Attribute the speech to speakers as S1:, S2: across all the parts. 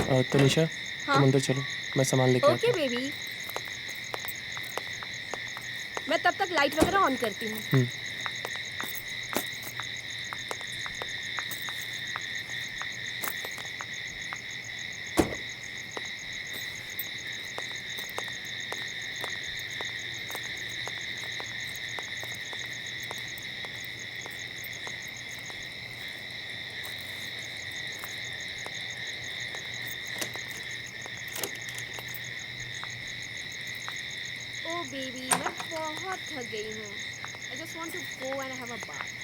S1: तनिषा,
S2: हाँ।
S1: तुम अंदर चलो, मैं सामान लेके आता
S2: ओके
S1: हूँ।
S2: बेबी, मैं तब तक लाइट वगैरह ऑन करती हूँ। ओ बेबी, मैं बहुत थक गई हूँ। I just want to go and have a bath.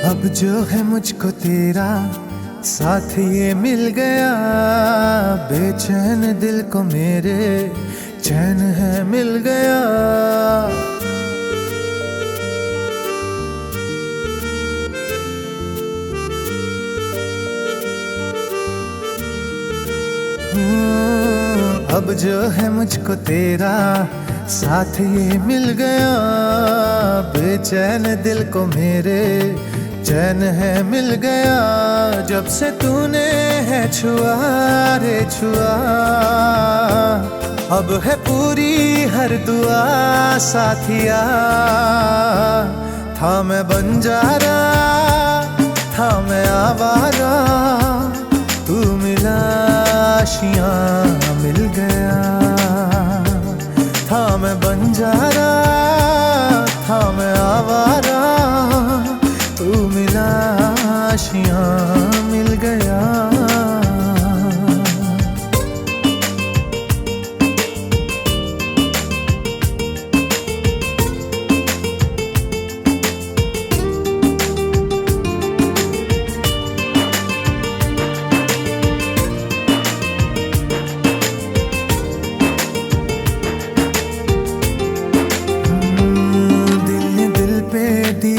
S3: अब जो है मुझको तेरा साथ ये मिल गया, बेचैन दिल को मेरे चैन है मिल गया। अब जो है मुझको तेरा साथ ये मिल गया, बेचैन दिल को मेरे चैन है मिल गया। जब से तूने है छुआ रे छुआ, अब है पूरी हर दुआ साथिया। था मैं बंजारा, था मैं आवारा, तू मिला आशियाँ मिल गया। था मैं बंजारा, था मैं आवारा, तू मिला आशियाँ मिल गया।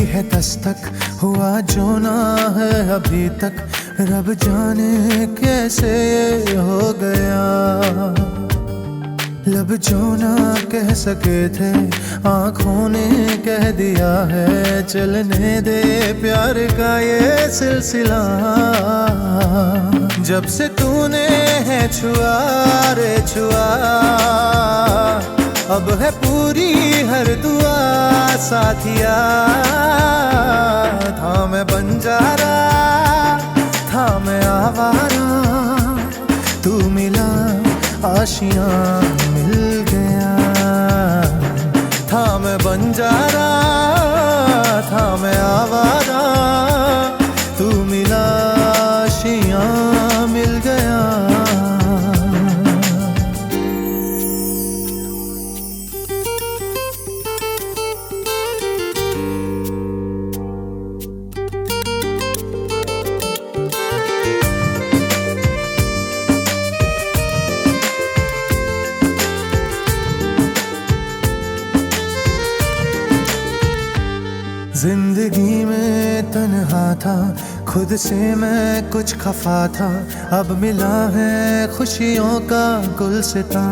S3: है दस्तक हुआ जो ना है अभी तक, रब जाने कैसे ये हो गया। लब जो ना कह सके थे आँखों ने कह दिया है, चलने दे प्यार का ये सिलसिला। जब से तूने है छुआ रे छुआ, अब है पूरी हर दुआ साथिया। था मैं बंजारा, था मैं आवारा, तू मिला आशियाँ मिल गया। था मैं बंजारा, था मैं आवारा, तू था, खुद से मैं कुछ खफा था, अब मिला है खुशियों का गुलसिता।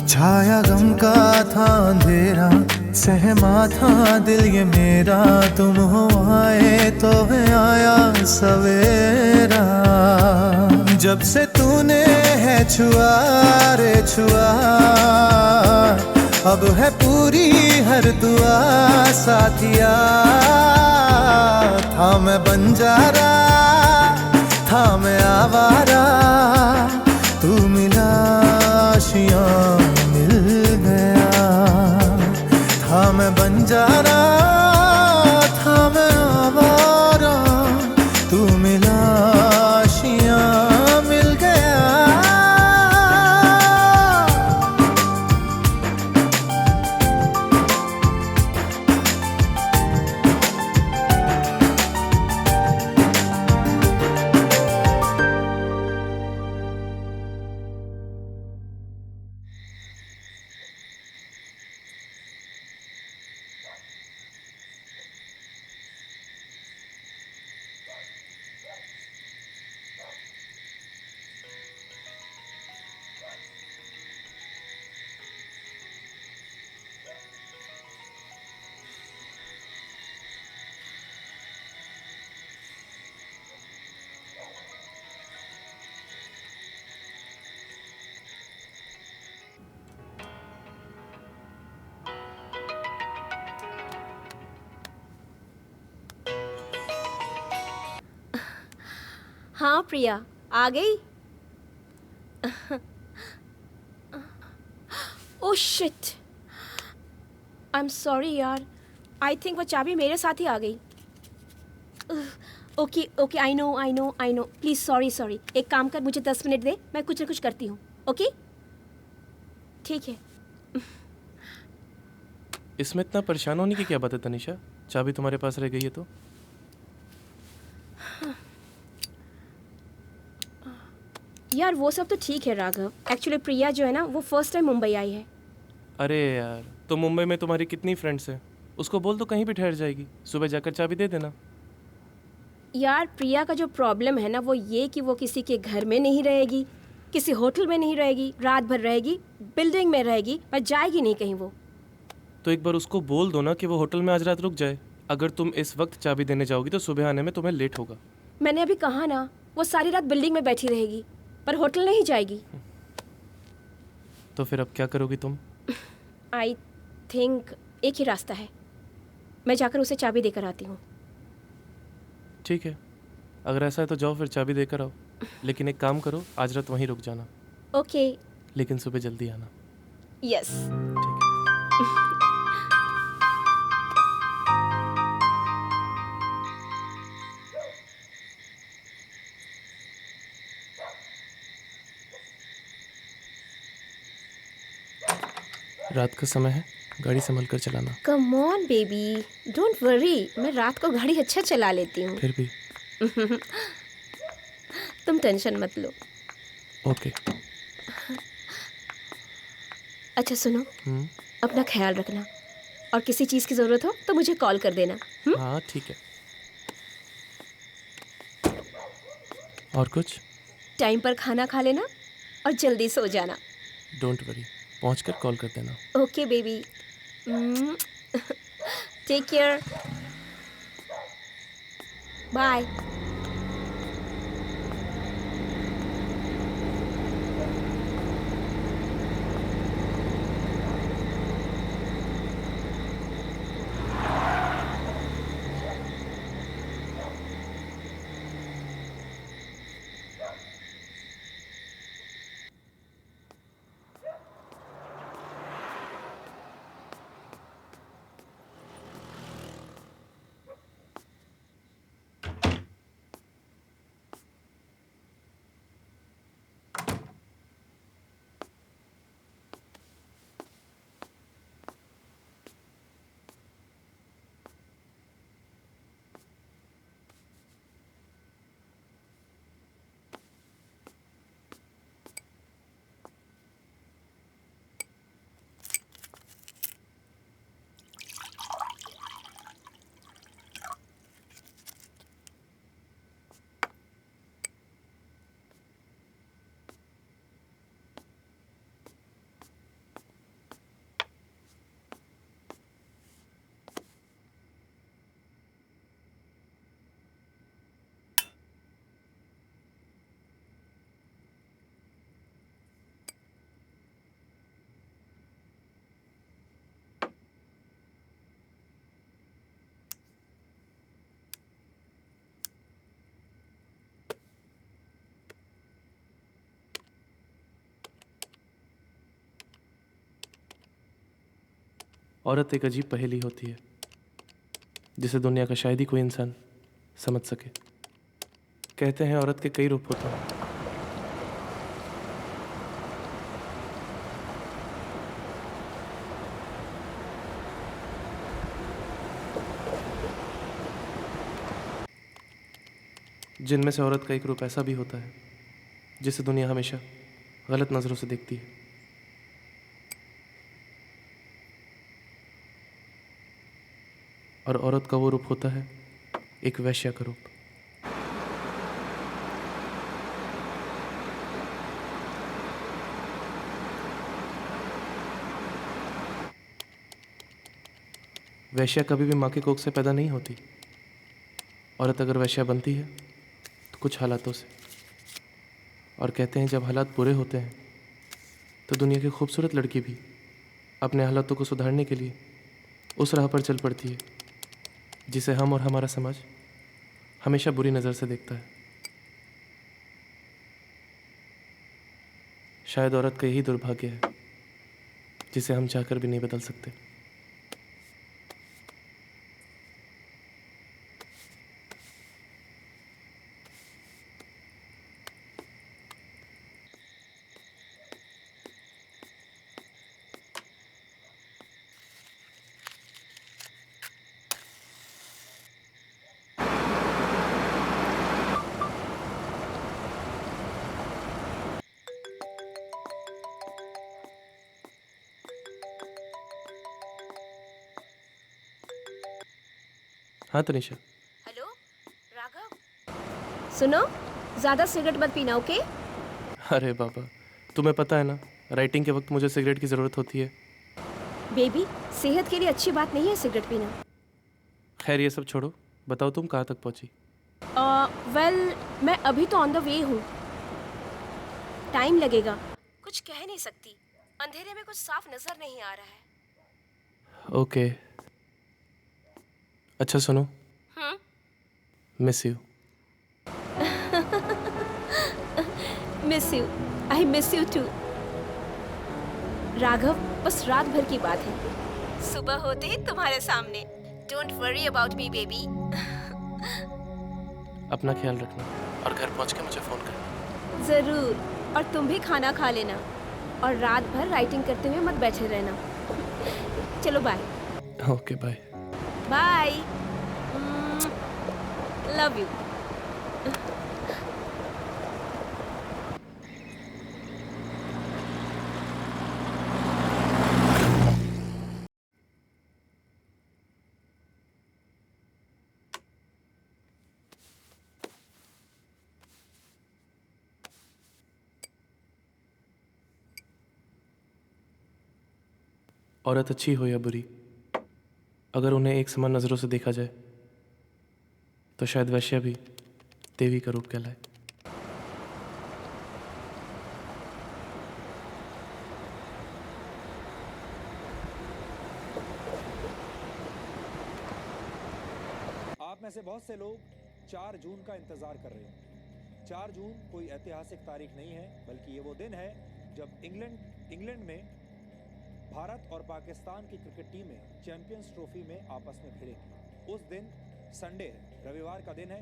S3: छाया गम का था अंधेरा, सहमा था दिल ये मेरा, तुम हो आए तो है आया सवेरा। जब से तूने है छुआ रे छुआ, अब है पूरी हर दुआ साथिया। था मैं बंजारा, था मैं आवारा, तू मिला आशियाँ मिल गया। था मैं बंजारा, था मैं आवारा, तू मिला आशियाँ मिल गया।
S2: हाँ प्रिया, आ गई? Oh shit, I am sorry यार, आई थिंक वो चाबी मेरे साथ ही आ गई। Okay okay, I know, please sorry. एक काम कर, मुझे 10 मिनट दे, मैं कुछ ना कुछ करती हूँ। ओके ठीक है।
S1: इसमें इतना परेशान होने की क्या बात है तनिषा? चाबी तुम्हारे पास रह गई है तो?
S2: यार वो सब तो ठीक है राघव, एक्चुअली प्रिया जो है ना वो फर्स्ट टाइम मुंबई आई है।
S1: अरे यार, तो मुंबई में तुम्हारी कितनी फ्रेंड्स हैं? उसको बोल दो कहीं भी ठहर जाएगी, सुबह जाकर चाबी दे देना।
S2: यार प्रिया का जो प्रॉब्लम है ना वो ये कि वो किसी के घर में नहीं रहेगी, किसी होटल में नहीं रहेगी, रात भर रहेगी, बिल्डिंग में रहेगी, पर जाएगी नहीं कहीं वो।
S1: तो एक बार उसको बोल दो ना कि वो होटल में आज रात रुक जाए। अगर तुम इस वक्त चाबी देने जाओगी तो सुबह आने में तुम्हें लेट होगा।
S2: मैंने अभी कहा ना, वो सारी रात बिल्डिंग में बैठी रहेगी, पर होटल नहीं जाएगी।
S1: तो फिर अब क्या करोगी तुम?
S2: आई थिंक एक ही रास्ता है, मैं जाकर उसे चाबी देकर आती हूँ।
S1: ठीक है, अगर ऐसा है तो जाओ फिर चाबी देकर आओ। लेकिन एक काम करो, आज रात वहीं रुक जाना।
S2: ओके।
S1: लेकिन सुबह जल्दी आना।
S2: यस।
S1: ठीक है। रात का समय है, गाड़ी संभल कर चलाना।
S2: Come on baby, don't worry, मैं रात को गाड़ी अच्छा चला लेती हूँ।
S1: फिर भी।
S2: तुम टेंशन मत लो।
S1: ओके।
S2: अच्छा सुनो, अपना ख्याल रखना, और किसी चीज़ की ज़रूरत हो तो मुझे कॉल कर देना।
S1: हाँ ठीक है। और कुछ?
S2: टाइम पर खाना खा लेना और जल्दी सो जाना।
S1: डोंट वरी, पहुंचकर कॉल कर देना।
S2: Okay baby, take care, bye.
S1: औरत एक अजीब पहेली होती है जिसे दुनिया का शायद ही कोई इंसान समझ सके। कहते हैं औरत के कई रूप होते हैं। जिनमें से औरत का एक रूप ऐसा भी होता है जिसे दुनिया हमेशा गलत नज़रों से देखती है। और औरत का वो रूप होता है एक वैश्या का रूप। वैश्या कभी भी माँ के कोख से पैदा नहीं होती। औरत अगर वैश्या बनती है तो कुछ हालातों से। और कहते हैं जब हालात बुरे होते हैं तो दुनिया की खूबसूरत लड़की भी अपने हालातों को सुधारने के लिए उस राह पर चल पड़ती है जिसे हम और हमारा समाज हमेशा बुरी नज़र से देखता है। शायद औरत का यही दुर्भाग्य है जिसे हम चाहकर भी नहीं बदल सकते। हाँ तनिषा।
S2: हेलो राघव, सुनो, ज़्यादा सिगरेट मत पीना, ओके?
S1: अरे बाबा, तुम्हें पता है ना राइटिंग के वक्त मुझे सिगरेट की ज़रूरत होती है।
S2: बेबी, सेहत के लिए अच्छी बात नहीं है सिगरेट पीना।
S1: खैर ये सब छोड़ो, बताओ तुम कहाँ तक पहुँची?
S2: वेल, मैं अभी तो ऑन द वे हूँ। टाइम लगेगा, कुछ कह नहीं सकती। अंधेरे में कुछ साफ नजर नहीं आ रहा है।
S1: ओके। अच्छा सुनो, miss you.
S2: Miss you, I miss you too. Raghav, बस रात भर की बात है, सुबह होते ही तुम्हारे सामने। Don't worry about me baby.
S1: अपना ख्याल रखना और घर पहुँच के मुझे फ़ोन करना।
S2: ज़रूर, और तुम भी खाना खा लेना और रात भर राइटिंग करते हुए मत बैठे रहना। चलो bye.
S1: Okay bye.
S2: Bye, love you.
S1: औरत अच्छी हो या बुरी, अगर उन्हें एक समान नज़रों से देखा जाए तो शायद वैश्या भी देवी का रूप कहलाए।
S4: आप में से बहुत से लोग 4 जून का इंतजार कर रहे हैं। 4 जून कोई ऐतिहासिक तारीख नहीं है, बल्कि ये वो दिन है जब इंग्लैंड में भारत और पाकिस्तान की क्रिकेट टीमें चैंपियंस ट्रॉफी में आपस में भिड़ेंगी। उस दिन संडे है, रविवार का दिन है,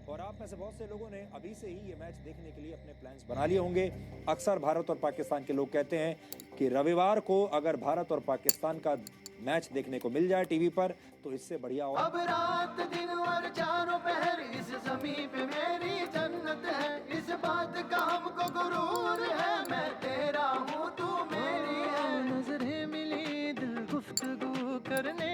S4: और आप में से बहुत से लोगों ने अभी से ही ये मैच देखने के लिए अपने प्लान्स बना लिए होंगे। अक्सर भारत और पाकिस्तान के लोग कहते हैं कि रविवार को अगर भारत और पाकिस्तान का मैच देखने को मिल जाए टीवी पर तो इससे बढ़िया और
S5: अब रात दिन और चारों पहर इस ज़मीं पे मेरी जन्नत है। इस बात का हमको गुरूर है, मैं तेरा हूँ तू मेरी है। नजरें मिली दिल गुफ्तगू करने।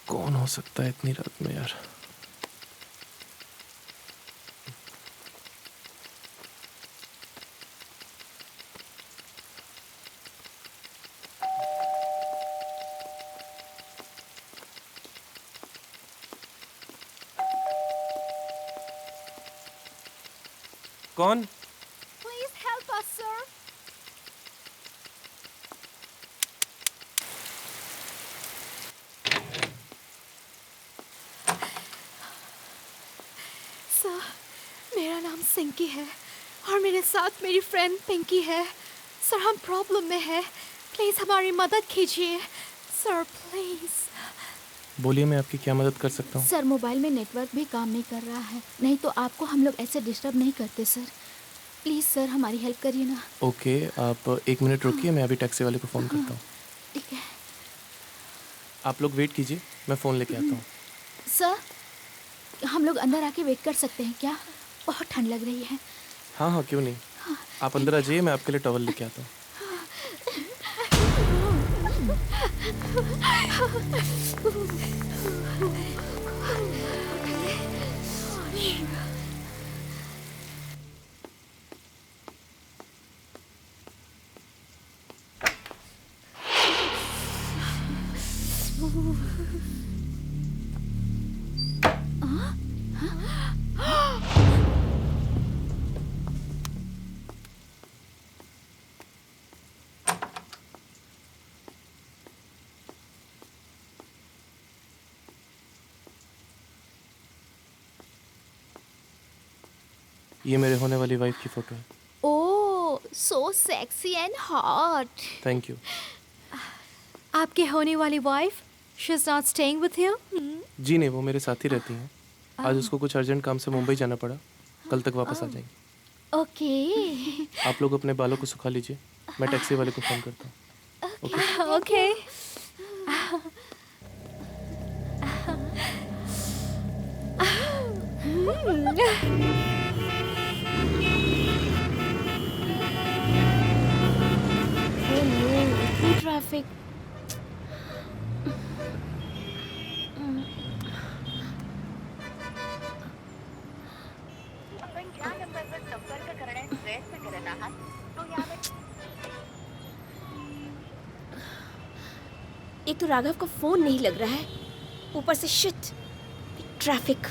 S1: कौन हो सकता है इतनी रात में यार? कौन?
S2: Please help us, sir.
S6: Sir, मेरा नाम सिंकी है और मेरे साथ मेरी फ्रेंड पिंकी है। सर, हम प्रॉब्लम में है, प्लीज़ हमारी मदद कीजिए सर, प्लीज़।
S1: बोलिए, मैं आपकी क्या मदद कर सकता हूँ?
S6: सर, मोबाइल में नेटवर्क भी काम नहीं कर रहा है, नहीं तो आपको हम लोग ऐसे डिस्टर्ब नहीं करते सर। प्लीज़ सर, हमारी हेल्प करिए ना।
S1: ओके, आप 1 मिनट रुकिए, मैं अभी टैक्सी वाले को फ़ोन करता हूँ।
S6: ठीक है
S1: आप लोग वेट कीजिए, मैं फ़ोन लेके आता हूँ।
S6: सर, हम लोग अंदर आके वेट कर सकते हैं क्या? बहुत ठंड लग रही है।
S1: हाँ हाँ, क्यों नहीं। आप अंदर आ जाइए, मैं आपके लिए टॉवल लेके आता हूँ। ये मेरे होने वाली वाइफ की फ़ोटो है।
S6: Oh, so sexy and hot.
S1: Thank you.
S6: आपके होने वाली wife, she is not staying with you?
S1: जी नहीं, वो मेरे साथ ही रहती हैं। आज उसको कुछ अर्जेंट काम से मुंबई जाना पड़ा, कल तक वापस आ जाएंगी।
S6: ओके
S1: आप लोग अपने बालों को सुखा लीजिए, मैं टैक्सी वाले को फ़ोन करता हूँ। ओके।
S6: ओके।
S2: Oh no, इतनी ट्रैफिक।
S7: आपण ज्या नंबरवर संपर्क करण्यास प्रयत्न करत आहात तो यावर
S2: एक तो राघव का फोन नहीं लग रहा है, ऊपर say shit traffic.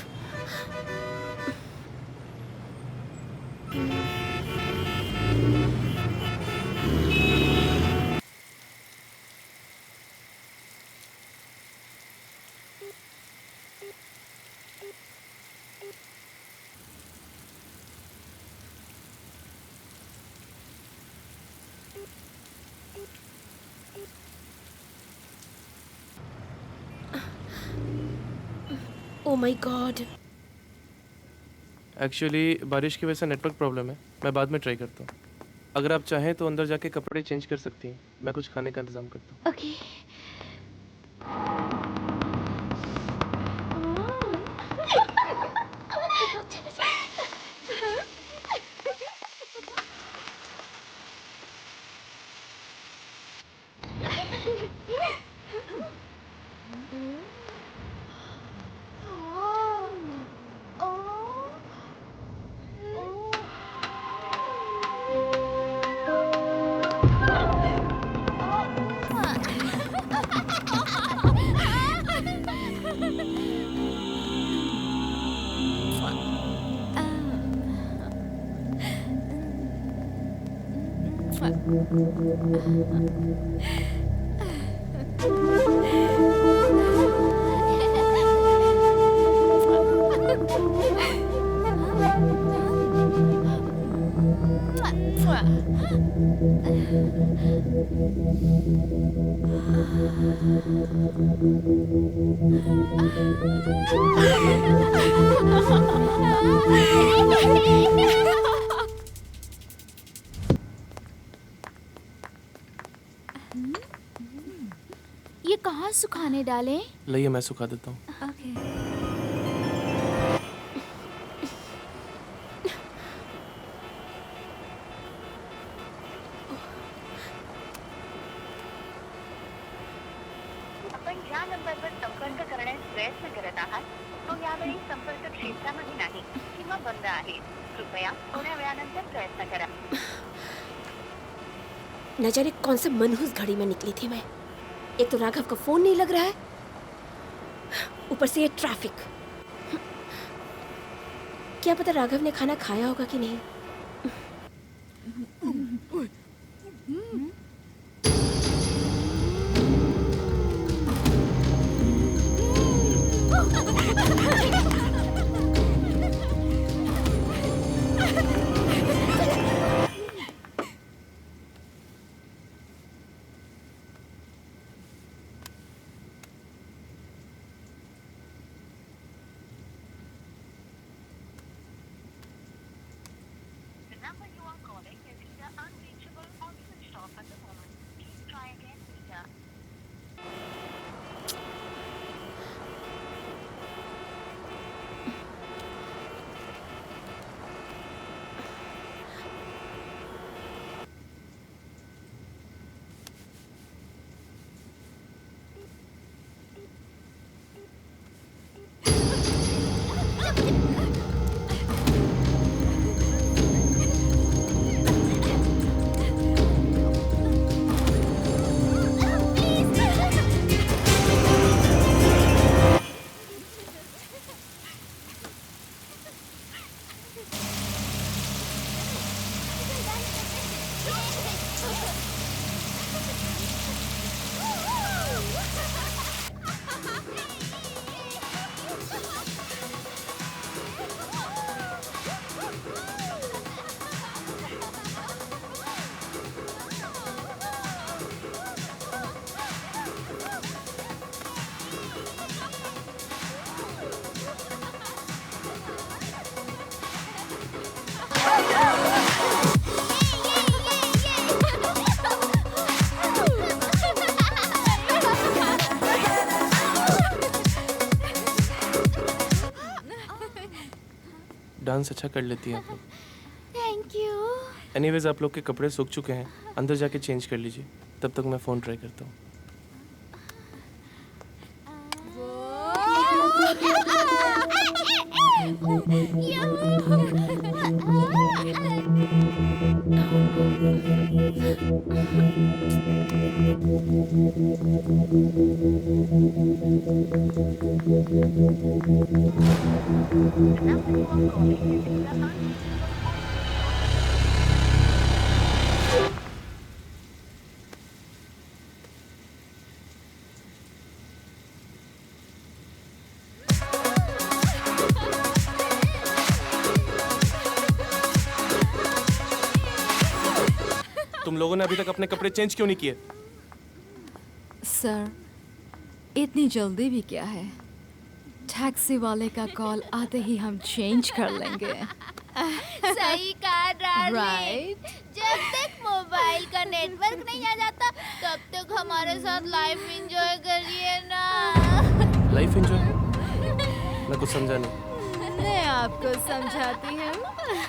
S2: Oh my God.
S1: Actually बारिश की वजह से नेटवर्क प्रॉब्लम है, मैं बाद में ट्राई करता हूँ। अगर आप चाहें तो अंदर जाके कपड़े चेंज कर सकती हैं, मैं कुछ खाने का इंतज़ाम करता हूँ।
S6: ओके। ये कहाँ सुखाने डालें?
S1: लाइए, मैं सुखा देता हूँ।
S6: ओके।
S7: आपण ज्या नंबरवर संपर्क करण्यास प्रयत्न करत आहात तो यावेळी संपर्क क्षेत्रामध्ये नाही किंवा बंद आहे. कृपया थोड्या वेळानंतर प्रयत्न करा.
S2: न जाने कौन से मनहूस घड़ी में निकली थी मैं. एक तो राघव का फोन नहीं लग रहा है, ऊपर से ये ट्रैफिक. क्या पता राघव ने खाना खाया होगा कि नहीं.
S7: The number you are calling is either unreachable or switched off at the moment. Please try again later.
S1: Dance अच्छा कर लेती हैं आप लोग.
S6: Thank you.
S1: एनीवेज आप लोग के कपड़े सूख चुके हैं, अंदर जाके चेंज कर लीजिए. तब तक मैं फ़ोन ट्राई करता हूँ. तुम लोगों ने अभी तक अपने कपड़े चेंज क्यों नहीं किए?
S6: सर, इतनी जल्दी भी क्या है? टैक्सी वाले का कॉल आते ही हम चेंज कर लेंगे.
S8: सही कहा डार्लिंग.
S6: राइट.
S8: जब तक मोबाइल का नेटवर्क नहीं आ जाता तब तक हमारे साथ लाइफ एंजॉय करिए ना.
S1: Life enjoy? मैं कुछ समझा नहीं.
S6: मैं आपको समझाती हूँ.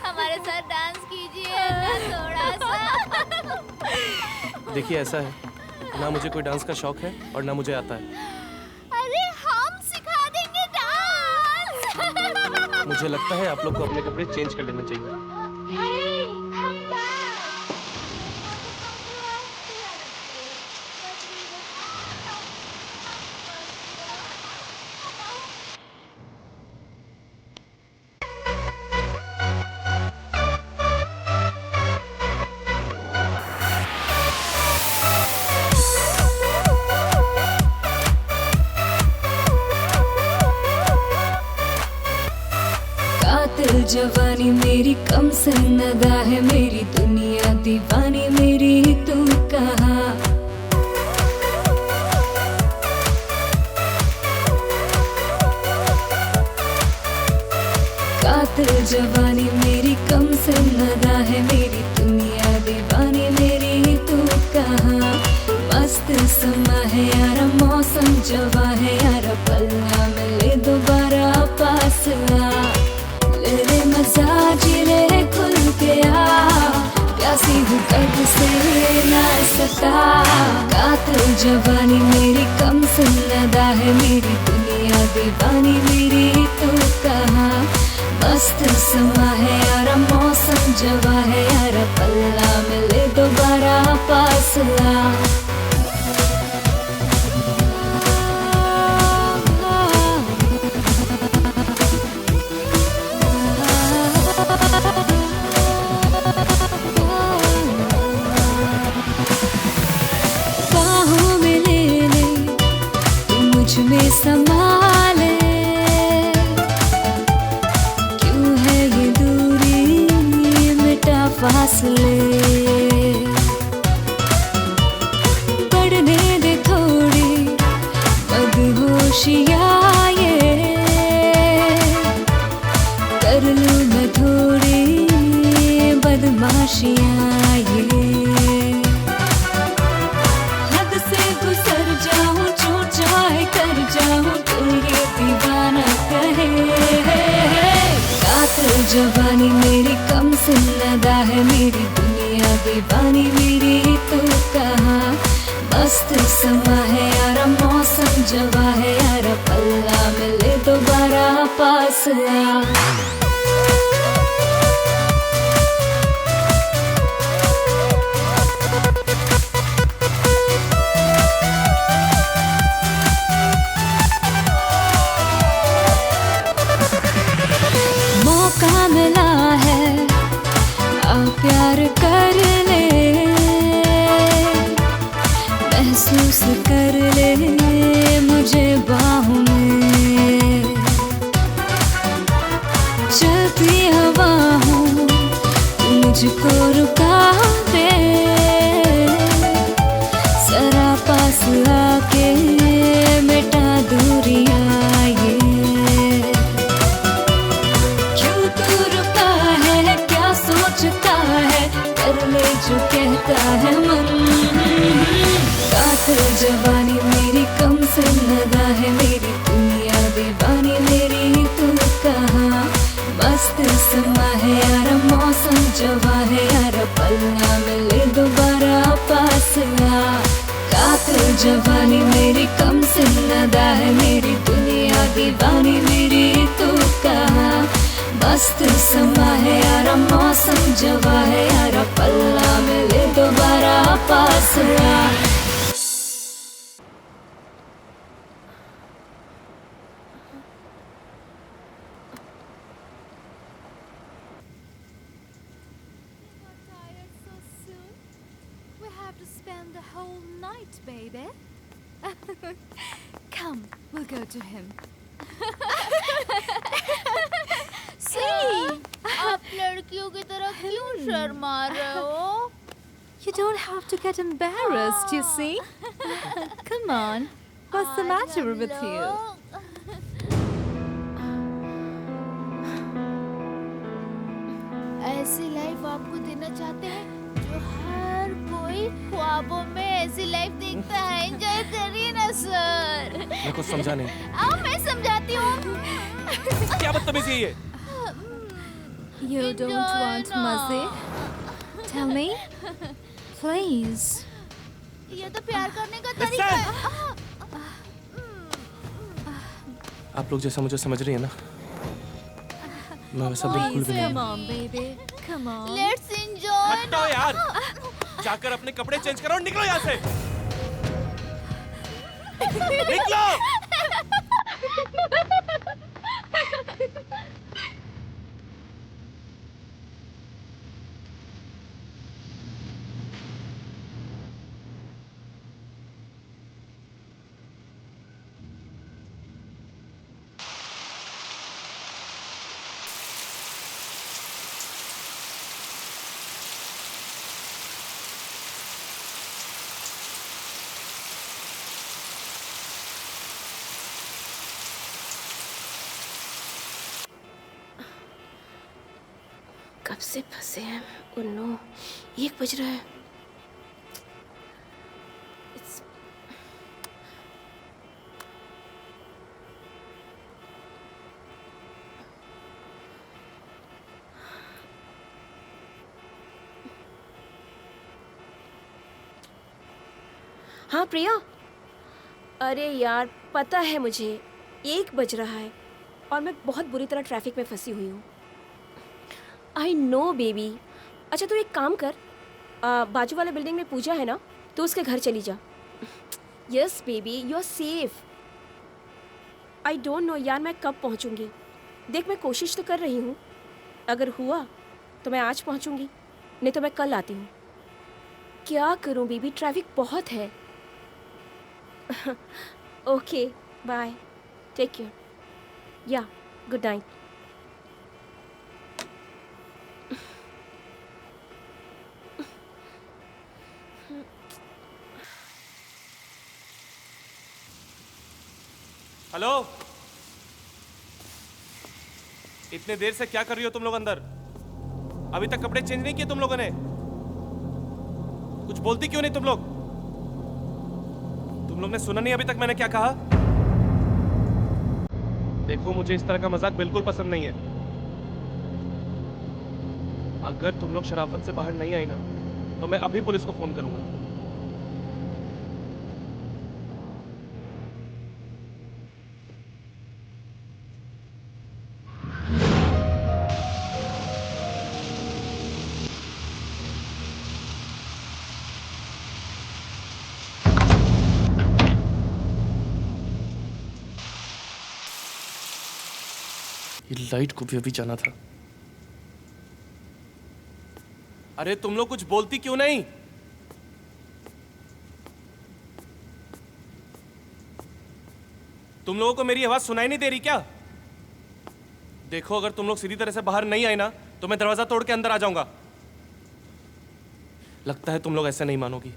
S8: हमारे साथ डांस कीजिए ना थोड़ा सा.
S1: देखिए ऐसा है, ना मुझे कोई डांस का शौक है और ना मुझे आता है.
S8: अरे हम सिखा देंगे डांस.
S1: मुझे लगता है आप लोग को अपने कपड़े चेंज कर लेना चाहिए.
S9: कातिल जवानी मेरी कम सन्नदा है, मेरी दुनिया दीवानी मेरी तू कहाँ. कातिल जवानी मेरी कम सन्नदा है, मेरी दुनिया दीवानी मेरी तू कहाँ. मस्त समा है यारा, मौसम जवा है यारा, पलना मिले दोबारा पास आ. ले मजा जी ले खुल के आ, प्यासी हूँ कब से ना सता। कातिल जवानी मेरी कम सुन्नदा है, मेरी दुनिया दीवानी मेरी तो कहाँ। मस्त समा है यारा मौसम जवा है यारा, पल्ला मिले दोबारा पास ला। बाहों में ले ले तू मुझ में समा ले, क्यों है ये दूरी मिटा फासले। बढ़ने दे थोड़ी मदहोशियाँ ये, कर लूँ मैं थोड़ी बदमाशियाँ ये। हद से गुजर जाऊं जो चाहे कर जाऊं, तो ये दीवाना कहे। कातिल जवानी मेरी कम सुन्नदा है, मेरी दुनिया दीवानी मेरी तो कहाँ। मस्त समा है यारा मौसम जवा है यारा, पल्ला मिले दोबारा पास आ। मौका मिला है अब प्यार कर ले, महसूस कर ले मुझे बाहों में। चलती हवा हूँ मुझको रुका दे, जरा पास आके मिटा दूरियां ये। क्यों तू रुका है क्या सोचता है, कर ले जो कहता है मन। कातिल जवानी मेरी कम सुन्नदा है, मेरी दुनिया दीवानी मेरी तू कहाँ। मस्त समा है यारा मौसम जवा है यारा, पल्ला मिले दोबारा पास आ। कातिल जवानी मेरी कम सुन्नदा है, मेरी दुनिया दीवानी मेरी तू कहाँ। मस्त समा है यारा मौसम जवा है यारा, पल्ला मिले दोबारा पास आ।
S6: We have to spend the whole night, baby. Come, we'll go to him.
S8: See, आप लड़कियों की तरह क्यों शर्मा रहे हो?
S6: You don't have to get embarrassed, you see. Come on, what's the matter with you?
S8: ऐसी लाइफ आपको देना चाहते हैं जो हर कोई ख्वाबों में ऐसी लाइफ देखता है। एंजॉय करिए ना सर।
S1: मैं कुछ समझा नहीं।
S8: आओ मैं समझाती हूँ।
S1: क्या बदतमीजी है ये?
S6: You don't want मजे? Tell me, please.
S8: ये तो प्यार करने का तरीका है।
S1: आप लोग जैसा मुझे समझ रही है ना, मैं वैसा बिल्कुल भी नहीं
S6: Come
S1: हूँ।
S6: on, baby. Come on.
S8: Let's enjoy.
S1: हटो यार, जाकर अपने कपड़े चेंज करो और निकलो यहाँ से। निकलो।
S2: कब से फंसे हैं? ओ नो, 1 बज रहा है। हाँ प्रिया, अरे यार पता है मुझे 1 बज रहा है और मैं बहुत बुरी तरह ट्रैफिक में फंसी हुई हूँ। I know baby. अच्छा तू एक काम कर, बाजू वाले बिल्डिंग में पूजा है ना, तो उसके घर चली जा। Yes baby, you are safe. I don't know यार मैं कब पहुँचूँगी। देख मैं कोशिश तो कर रही हूँ, अगर हुआ तो मैं आज पहुँचूँगी, नहीं तो मैं कल आती हूँ। क्या करूँ बेबी, ट्रैफिक बहुत है। ओके बाय, टेक केयर, या गुड नाइट।
S1: हेलो, इतने देर से क्या कर रही हो तुम लोग अंदर? अभी तक कपड़े चेंज नहीं किए तुम लोगों ने? कुछ बोलती क्यों नहीं तुम लोग? तुम लोग ने सुना नहीं अभी तक मैंने क्या कहा? देखो मुझे इस तरह का मजाक बिल्कुल पसंद नहीं है। अगर तुम लोग शराफत से बाहर नहीं आई ना, तो मैं अभी पुलिस को फोन करूंगा। ये लाइट को भी अभी जाना था। अरे तुम लोग कुछ बोलती क्यों नहीं? तुम लोगों को मेरी आवाज सुनाई नहीं दे रही क्या? देखो अगर तुम लोग सीधी तरह से बाहर नहीं आए ना, तो मैं दरवाजा तोड़ के अंदर आ जाऊंगा। लगता है तुम लोग ऐसे नहीं मानोगी।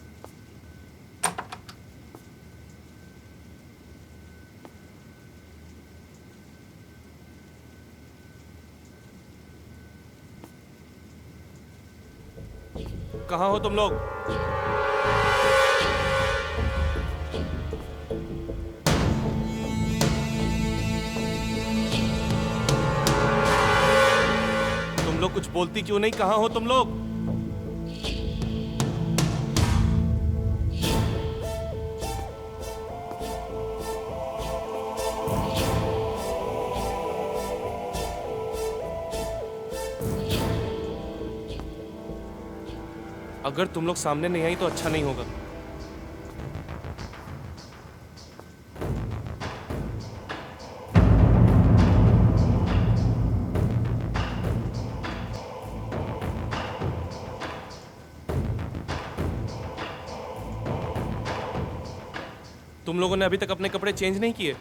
S1: कहाँ हो तुम लोग? तुम लोग कुछ बोलती क्यों नहीं? कहाँ हो तुम लोग? अगर तुम लोग सामने नहीं आई तो अच्छा नहीं होगा। तुम लोगों ने अभी तक अपने कपड़े चेंज नहीं किए?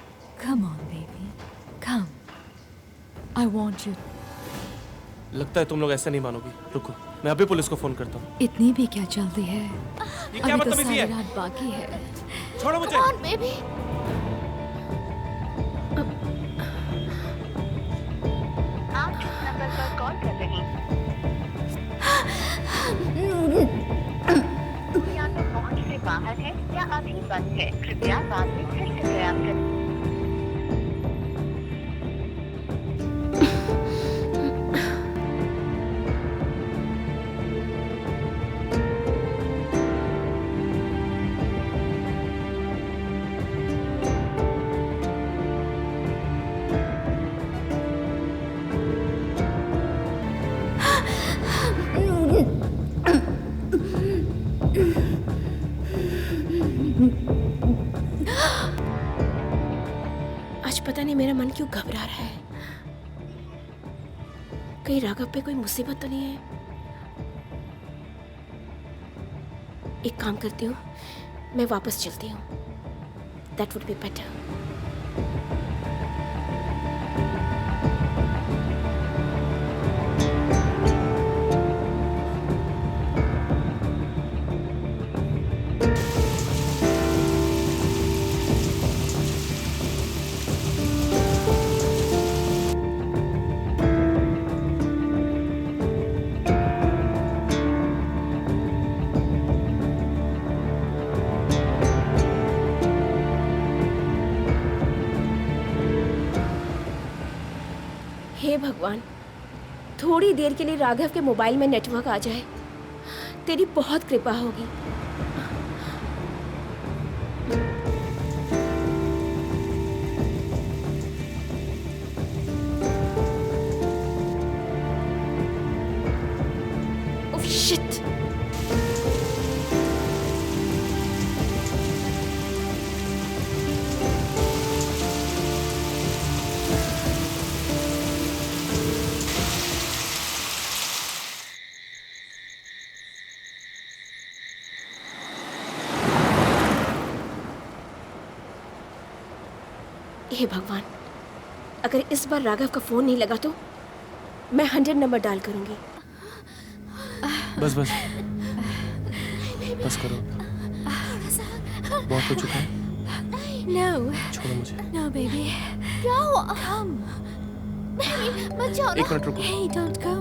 S9: Come on, baby. Come. I want you.
S1: लगता है तुम लोग ऐसे नहीं मानोगी। रुको, मैं अभी पुलिस को फोन करता हूँ।
S9: इतनी भी क्या जल्दी है?
S1: ये क्या
S9: अभी तो
S1: बदतमीजी
S9: सारी
S1: है?
S9: रात बाकी है।
S1: छोड़ो मुझे।
S8: Come on, baby.
S7: आप जिस नंबर पर कॉल कर रहे हैं वो या तो पहुंच से बाहर है या अभी बंद है। कृपया बाद में फिर से प्रयास करें।
S2: आज पता नहीं मेरा मन क्यों घबरा रहा है। कहीं राघव पे कोई मुसीबत तो नहीं है? एक काम करती हूँ, मैं वापस चलती हूँ। That would be better. हे भगवान, थोड़ी देर के लिए राघव के मोबाइल में नेटवर्क आ जाए, तेरी बहुत कृपा होगी। Oh shit. हे भगवान, अगर इस बार राघव का फोन नहीं लगा तो मैं 100 नंबर डायल करूंगी।
S1: बस बस बस करो, बहुत हो चुका है।
S6: No,
S1: छोड़ो मुझे।
S6: no, baby. क्या हुआ? Come. Baby, मत जाओ ना।
S1: एक मिनट रुको।
S6: Hey, don't go.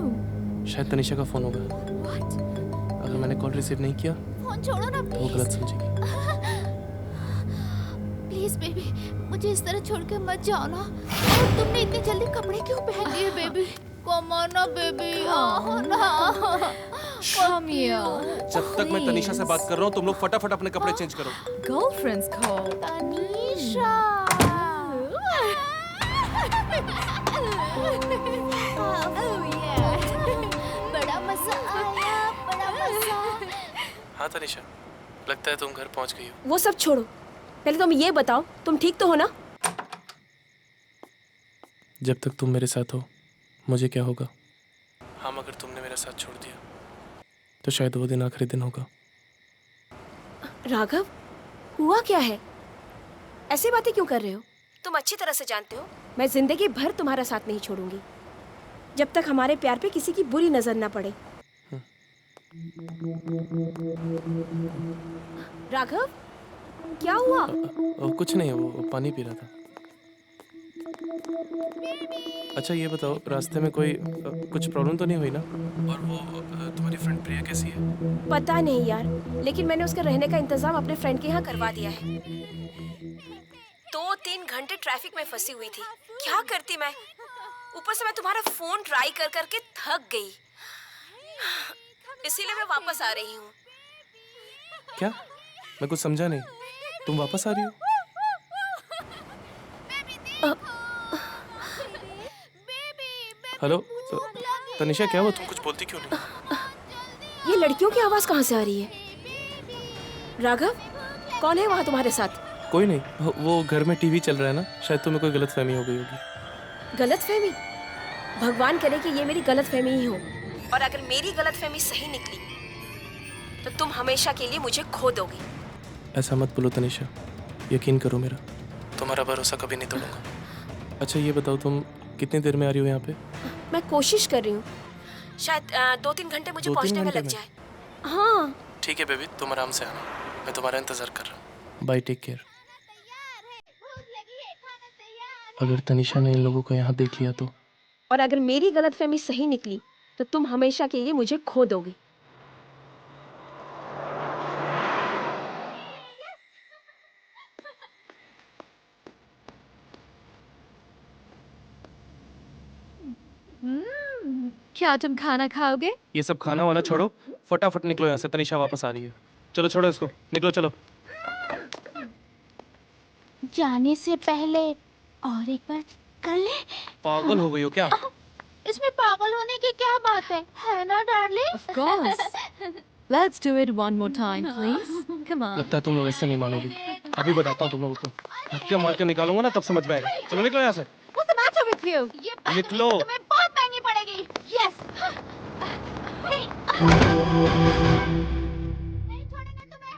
S1: शायद तनिषा का फोन होगा।
S6: What?
S1: अगर मैंने कॉल रिसीव नहीं किया
S6: फोन छोड़ो ना,
S1: तो वो गलत समझेगी।
S6: प्लीज बेबी, मुझे इस तरह छोड़ के मत जाओ ना। और तुमने इतनी जल्दी कपड़े क्यों पहन लिए बेबी? कम ऑन ना बेबी, आओ ना। Come here.
S1: जब तक मैं तनिषा से बात कर रहा हूँ तुम लोग फटाफट अपने कपड़े चेंज करो।
S6: Girlfriend's call. Tanisha. Oh yeah. बड़ा मजा आया, बड़ा मजा।
S1: हाँ तनिषा, लगता है तुम घर पहुँच गई हो।
S2: वो सब छोड़ो, पहले तुम ये बताओ तुम ठीक तो हो ना?
S1: जब तक तुम मेरे साथ हो मुझे क्या होगा? हाँ, मगर तुमने मेरा साथ छोड़ दिया तो शायद वो दिन आखिरी दिन होगा।
S2: राघव, हुआ क्या है? ऐसी बातें क्यों कर रहे हो? तुम अच्छी तरह से जानते हो मैं जिंदगी भर तुम्हारा साथ नहीं छोड़ूंगी जब तक हमारे प्यार पे किसी की बुरी नजर ना पड़े। राघव, क्या हुआ?
S1: कुछ नहीं, वो पानी पी रहा था। अच्छा ये बताओ, रास्ते में कोई कुछ प्रॉब्लम तो नहीं हुई ना? और वो तुम्हारी फ्रेंड प्रिया कैसी है?
S2: पता नहीं यार, लेकिन मैंने उसके रहने का इंतजाम अपने फ्रेंड के यहाँ करवा दिया है। 2-3 घंटे ट्रैफिक में फंसी हुई थी, क्या करती मैं? ऊपर से मैं तुम्हारा फोन ट्राई कर करके थक गई, इसीलिए मैं वापस आ रही हूँ।
S1: क्या? मैं कुछ समझा नहीं, तुम वापस आ रही हो? हेलो तनिषा, क्या हुआ? तुम कुछ बोलती क्यों नहीं?
S2: ये लड़कियों की आवाज कहाँ से आ रही है? राघव, कौन है वहाँ तुम्हारे साथ?
S1: कोई नहीं, वो घर में टीवी चल रहा है ना, शायद तुम्हें कोई गलतफहमी हो गई होगी।
S2: गलतफहमी? भगवान करे कि ये मेरी गलतफहमी ही हो, और अगर मेरी गलतफहमी सही निकली तो तुम हमेशा के लिए मुझे खो दोगी।
S1: ऐसा मत बोलो तनिषा, यकीन करो मेरा, तुम्हारा भरोसा कभी नहीं तोड़ूंगा। अच्छा ये बताओ, तुम कितनी देर में आ रही हो यहाँ पे?
S2: मैं कोशिश कर रही हूँ, शायद 2-3 घंटे मुझे
S1: 2-3
S2: पहुँचने में
S1: घंटे
S2: लग
S1: में?
S2: जाए। हाँ
S1: ठीक है बेबी, तुम आराम से आना, मैं तुम्हारा इंतजार कर रहा हूँ। Bye, take care. अगर तनिषा ने इन लोगों को यहाँ देख लिया तो?
S2: और अगर मेरी गलतफहमी सही निकली तो तुम हमेशा के लिए मुझे खो दोगी।
S6: क्या तुम खाना खाओगे?
S1: ये सब खाना वाना छोड़ो, फटाफट निकलो यहाँ से, तनिषा वापस आ रही है। चलो छोड़ो इसको, निकलो चलो।
S8: जाने से पहले और एक बार कर ले।
S1: पागल हो गई हो क्या?
S8: इसमें पागल होने की क्या बात है ना darling?
S6: Of course. Let's do it one more time, please. Come on.
S1: लगता है तुम लोग ऐसे नहीं मानोगे, अभी बताता हूँ तुम लोगों को। धक्के मार के निकालूंगा ना, तब समझ में आएगा। चलो निकलो यहाँ से।
S8: What's the matter with you? ये बात
S1: निकलो।
S8: तुम्हें बहुत महंगी पड़ेगी। Yes. नहीं छोड़ेंगे तुम्हें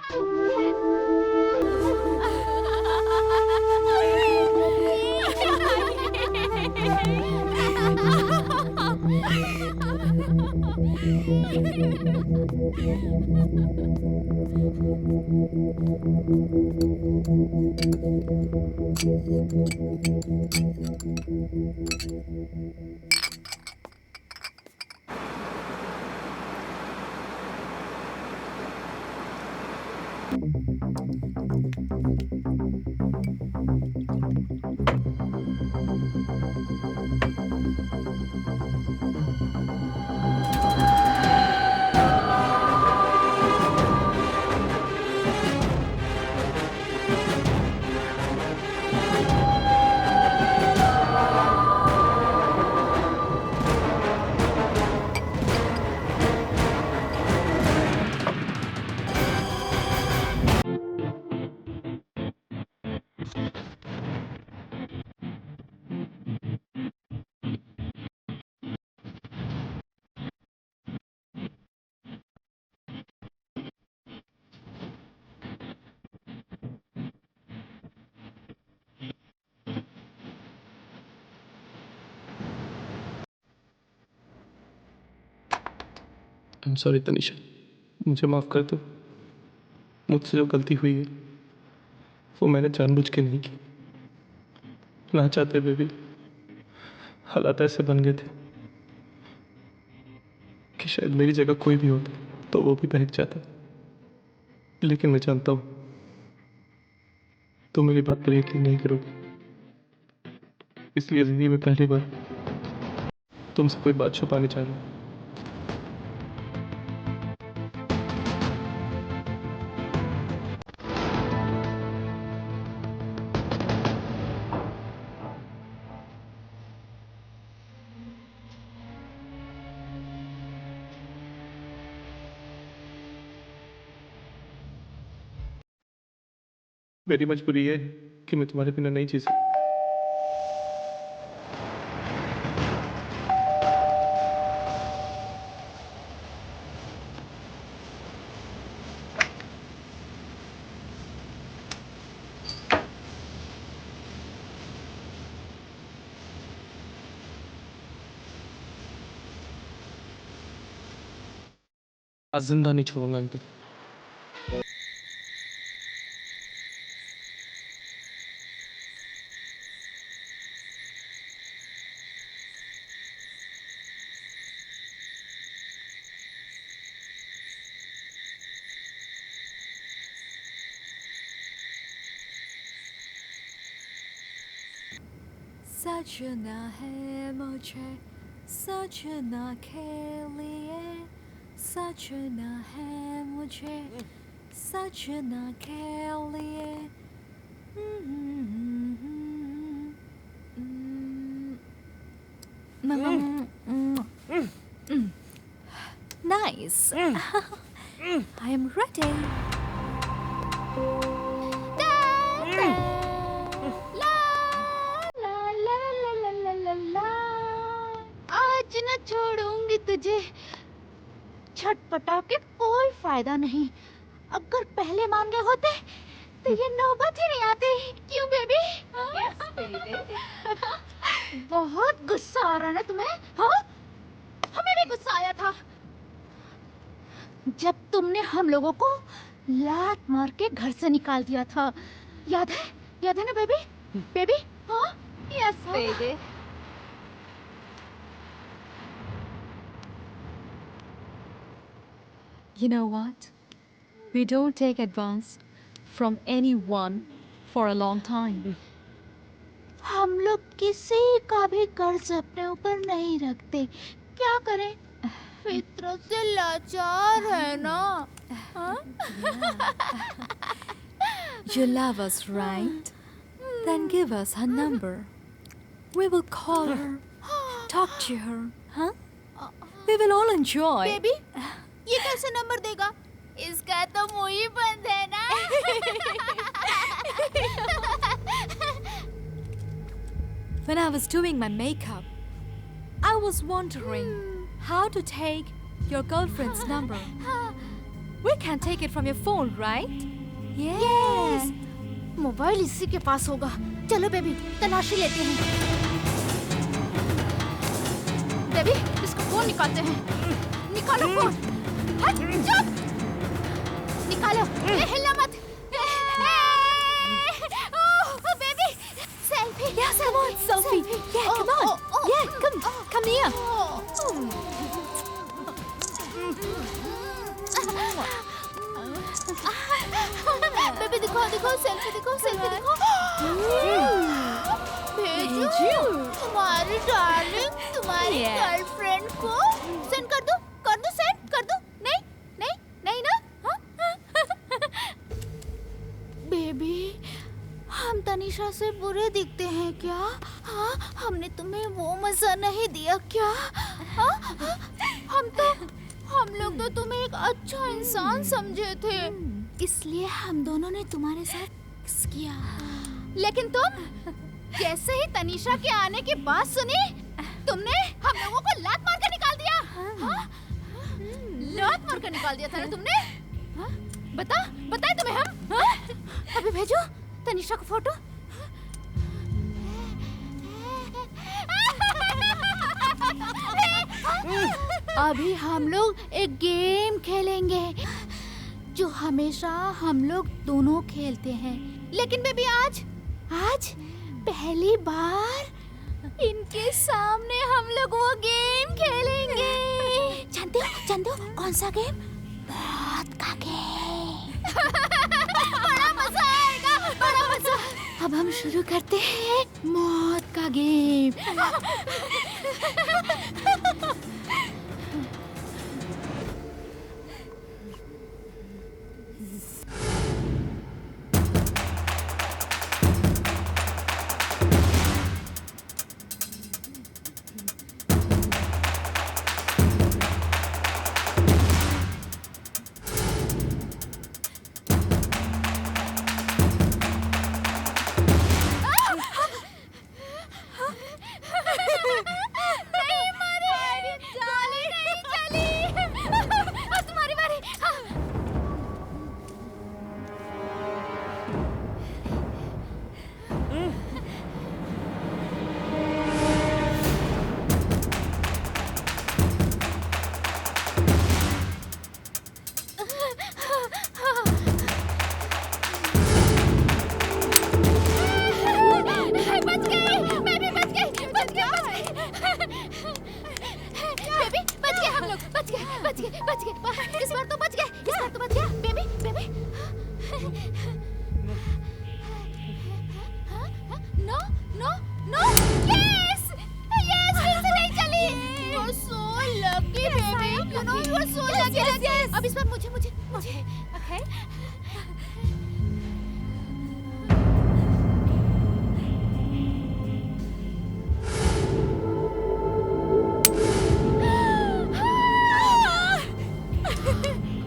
S1: आई एम सॉरी तनिषा, मुझे माफ़ कर दो। मुझसे जो गलती हुई है वो मैंने जानबूझ के नहीं की। ना चाहते हुए भी हालात ऐसे बन गए थे कि शायद मेरी जगह कोई भी होता तो वो भी बहक जाता। लेकिन मैं जानता हूँ तुम मेरी बात पर यकीन नहीं करोगे, इसलिए जिंदगी में पहली बार तुमसे कोई बात छुपाने चाह रहा हूँ। मेरी मजबूरी है कि मैं तुम्हारे बिना नहीं जी सकता। आज जिंदा नहीं छोड़ूंगा इनको।
S6: सजना है मुझे सजना के लिए, सजना है मुझे सजना के लिए। Nice. I am ready.
S8: आज न छोड़ूंगी तुझे, छटपटा के कोई फायदा नहीं। अगर पहले मान गए होते तो ये नौबत ही नहीं आती। क्यों बेबी? बहुत गुस्सा आ रहा है ना तुम्हें? हाँ, हमें भी गुस्सा आया था जब तुमने हम लोगों को लात मार के घर से निकाल दिया था। याद है ना बेबी? बेबी? हाँ, yes baby.
S6: You know what? We don't take advance from anyone for a long time.
S8: हम लोग किसी का भी कर्ज अपने ऊपर नहीं रखते। क्या करें? फितरत से लाचार है ना। हाँ?
S6: You love us, right? Then give us her number. We will call her, talk to her, huh? We will all enjoy.
S8: Baby, ये कैसे नंबर देगा? इसका तो मुंह ही बंद है ना।
S6: When I was doing my makeup, I was wondering how to take your girlfriend's number. We can take it from your phone, right? Yes.
S8: Mobile इसी के पास होगा। चलो बेबी, तलाशी लेते हैं। बेबी, इसका फोन निकालते हैं। निकालो फोन। हट, चुप। निकालो। हिलना मत। Oh, baby, selfie.
S6: Yes, come on, selfie. Yeah, come on. Yeah, come here.
S8: Baby दिखाओ सेल्फी दिखाओ। भेजो तुम्हारी डार्लिंग, तुम्हारी गर्लफ्रेंड को सेंड कर दो सेंड कर दो। नहीं ना? हाँ? बेबी, हम तनिषा से बुरे दिखते हैं क्या? हाँ, हमने तुम्हें वो मजा नहीं दिया क्या? हाँ? हम लोग तो तुम्हें एक अच्छा इंसान समझे थे, इसलिए हम दोनों ने तुम्हारे साथ किस किया। लेकिन तुम जैसे ही तनिषा के आने की बात सुनी, तुमने हम लोगों को लात मार कर निकाल दिया। हाँ? लात मार कर निकाल दिया था ना तुमने? हाँ? बताए तुम्हें हम? हाँ? अभी भेजो तनिषा को फोटो। अभी हम लोग एक गेम खेलेंगे जो हमेशा हम लोग दोनों खेलते हैं, लेकिन बेबी आज पहली बार इनके सामने हम लोग वो गेम खेलेंगे। जानते हो कौन सा गेम? मौत का गेम। बड़ा मजा आएगा, बड़ा मजा। अब हम शुरू करते हैं मौत का गेम। अब इस बार मुझे
S6: Okay.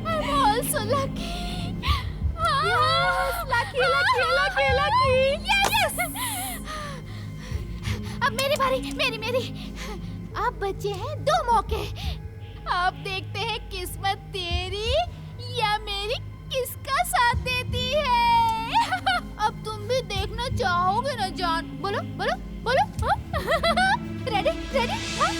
S8: I'm also lucky.
S6: Yes, lucky.
S8: Yes. अब मेरी बारी, मेरी। अब बचे हैं 2 मौके। अब देखते हैं किस्मत तेरी या मेरी किसका साथ देती है। अब तुम भी देखना चाहोगे ना जान? बोलो। रेडी? हाँ?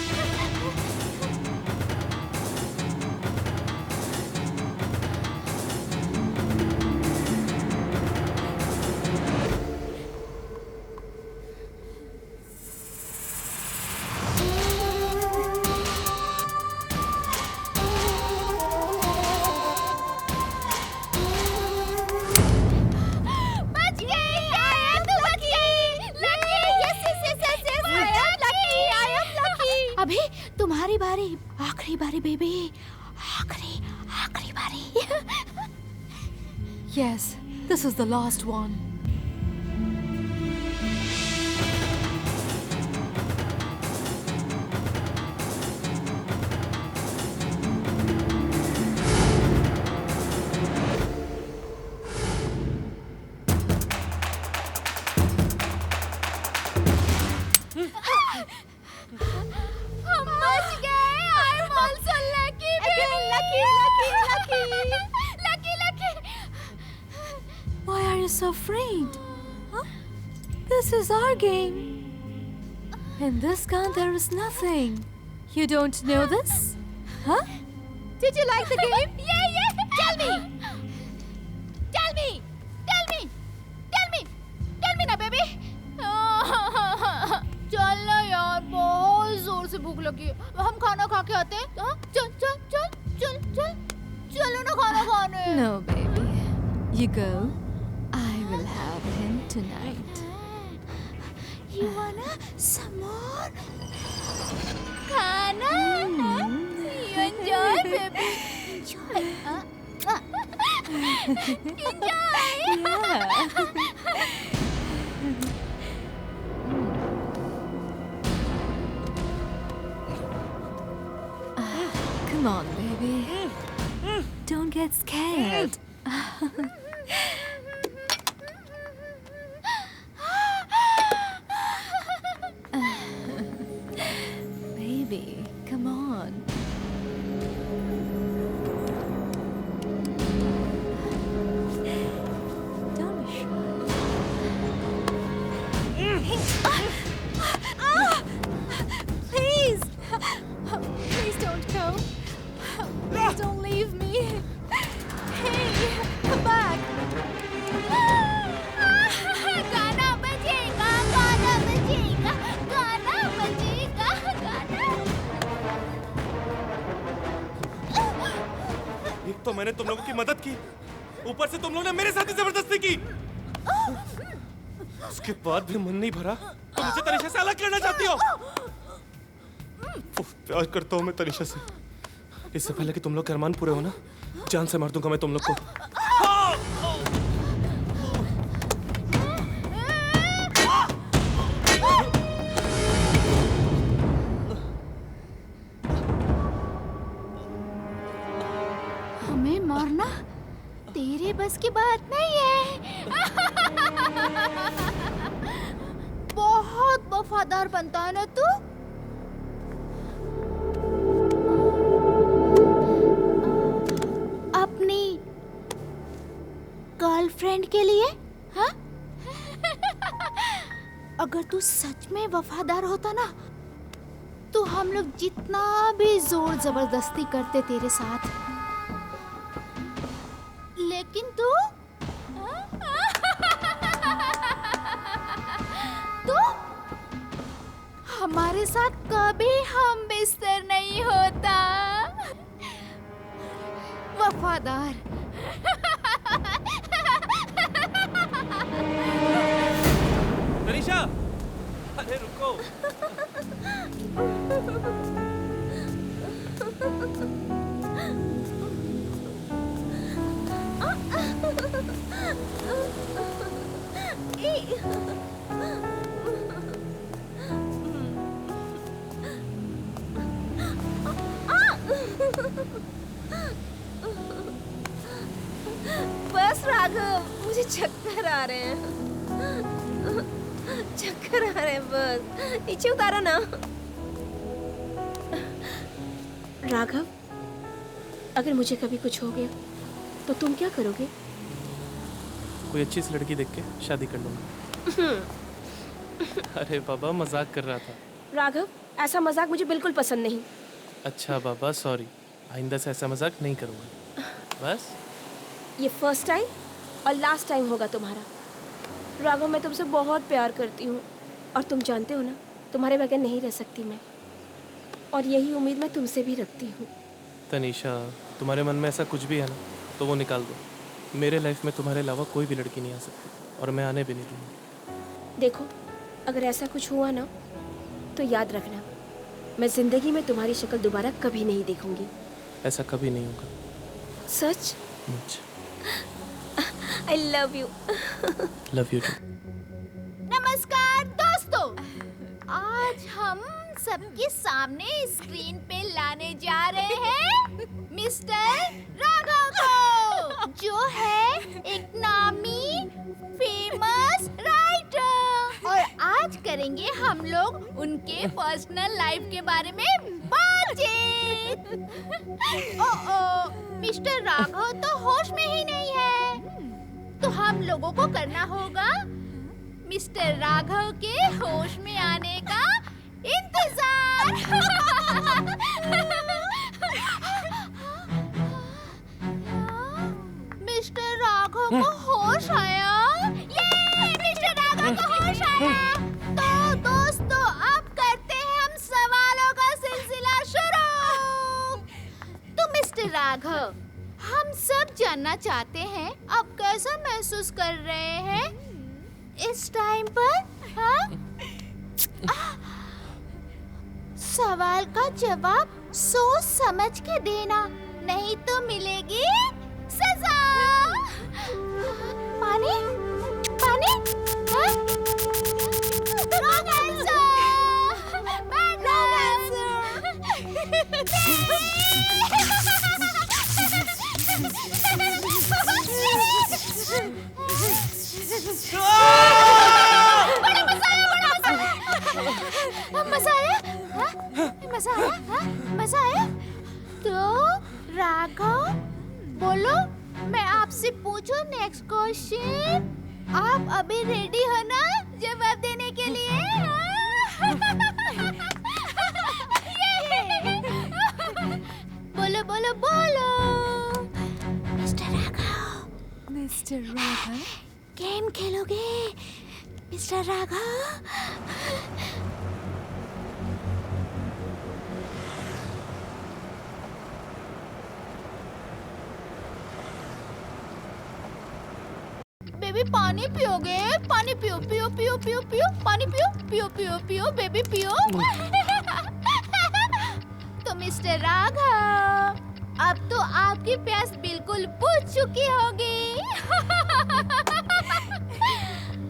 S8: अभी तुम्हारी बारी, आखिरी बारी बेबी, आखिरी बारी।
S6: Yes, this is the last one.
S8: हम बच गए। I'm also lucky, baby. Lucky.
S6: Why are you so afraid? Huh? This is our game. In this gun there is nothing. You don't know this? Huh? Did you like the game?
S8: Yeah. Tell me ना baby. चल ना यार, बहुत जोर से भूख लगी है। हम खाना खा के आते हैं। हाँ? चलो ना खाना खाने।
S6: No, baby. You go. I will have him tonight.
S8: You wanna some more? खाना? You enjoy, baby. Enjoy.
S6: Come on, baby. Don't get scared. Baby, come on. Don't be shy. Please! Please don't go.
S1: मैंने तुम लोगों की मदद की, ऊपर से तुम लोगों ने मेरे साथ ही जबरदस्ती की। उसके बाद भी मन नहीं भरा तो मुझे तनिषा से अलग करना चाहती हो। प्यार करता हूँ मैं तनिषा से। इससे पहले कि तुम लोग के अरमान पूरे हो ना, जान से मार दूंगा मैं तुम लोग को।
S8: हमें मारना तेरे बस की बात नहीं है। बहुत वफादार बनता है ना तू। अपनी गर्लफ्रेंड के लिए, हाँ? अगर तू सच में वफादार होता ना, तो हम लोग जितना भी जोर जबरदस्ती करते तेरे साथ, लेकिन तू हमारे साथ कभी हम बिस्तर नहीं होता। वफादार।
S1: तनिषा, अरे रुको।
S2: बस राघव, मुझे चक्कर आ रहे हैं। चक्कर आ रहे हैं, बस नीचे उतारा ना। राघव, अगर मुझे कभी कुछ हो गया तो तुम क्या करोगे?
S1: कोई अच्छी सी लड़की देख के शादी कर लूंगा। अरे बाबा, मजाक कर रहा था।
S2: राघव, ऐसा मजाक मुझे बिल्कुल पसंद नहीं।
S1: अच्छा बाबा, सॉरी, आइंदा से ऐसा मजाक नहीं करूंगा। बस
S2: ये फर्स्ट टाइम और लास्ट टाइम होगा तुम्हारा। राघव, मैं तुमसे बहुत प्यार करती हूँ और तुम जानते हो ना, तुम्हारे बगैर नहीं रह सकती मैं, और यही उम्मीद मैं तुमसे भी रखती हूँ।
S1: तनिषा, तुम्हारे मन में ऐसा कुछ भी है ना तो वो निकाल दो। मेरे लाइफ में तुम्हारे अलावा कोई भी लड़की नहीं आ सकती और मैं आने भी नहीं दूँगी।
S2: देखो, अगर ऐसा कुछ हुआ ना तो याद रखना, मैं जिंदगी में तुम्हारी शक्ल दोबारा कभी नहीं देखूंगी।
S1: ऐसा कभी नहीं होगा।
S2: सच?
S1: मुझे
S2: I love you.
S1: Love you too.
S8: नमस्कार दोस्तों, आज हम सबके सामने स्क्रीन पे लाने जा रहे हैं मिस्टर राघव को, जो है एक नामी फेमस राइटर। और आज करेंगे हम लोग उनके पर्सनल लाइफ के बारे में बातचीत। मिस्टर राघव तो होश में ही नहीं है, तो हम लोगों को करना होगा मिस्टर राघव के होश में आने का इंतजार। मिस्टर राघव को होश आया। ये मिस्टर राघव को होश आया। तो दोस्तों, अब करते हैं हम सवालों का सिलसिला शुरू। तो मिस्टर राघव, हम सब जानना चाहते हैं आप कैसा महसूस कर रहे हैं इस टाइम पर, हाँ? सवाल का जवाब सोच समझ के देना, नहीं तो मिलेगी सजा। पानी पानी, हाँ? Wrong answer. Bad मजा आया? तो राघव बोलो, मैं आपसे पूछूं नेक्स्ट क्वेश्चन। आप अभी रेडी हो ना जवाब देने के लिए? बोलो बोलो बोलो। मिस्टर राघव, गेम खेलोगे मिस्टर राघव? बेबी पानी पियोगे? पानी पियो पियो पियो पियो पियो पानी पियो पियो पियो पियो बेबी पियो। तो मिस्टर राघव, अब तो आपकी प्यास बिल्कुल बुझ चुकी होगी।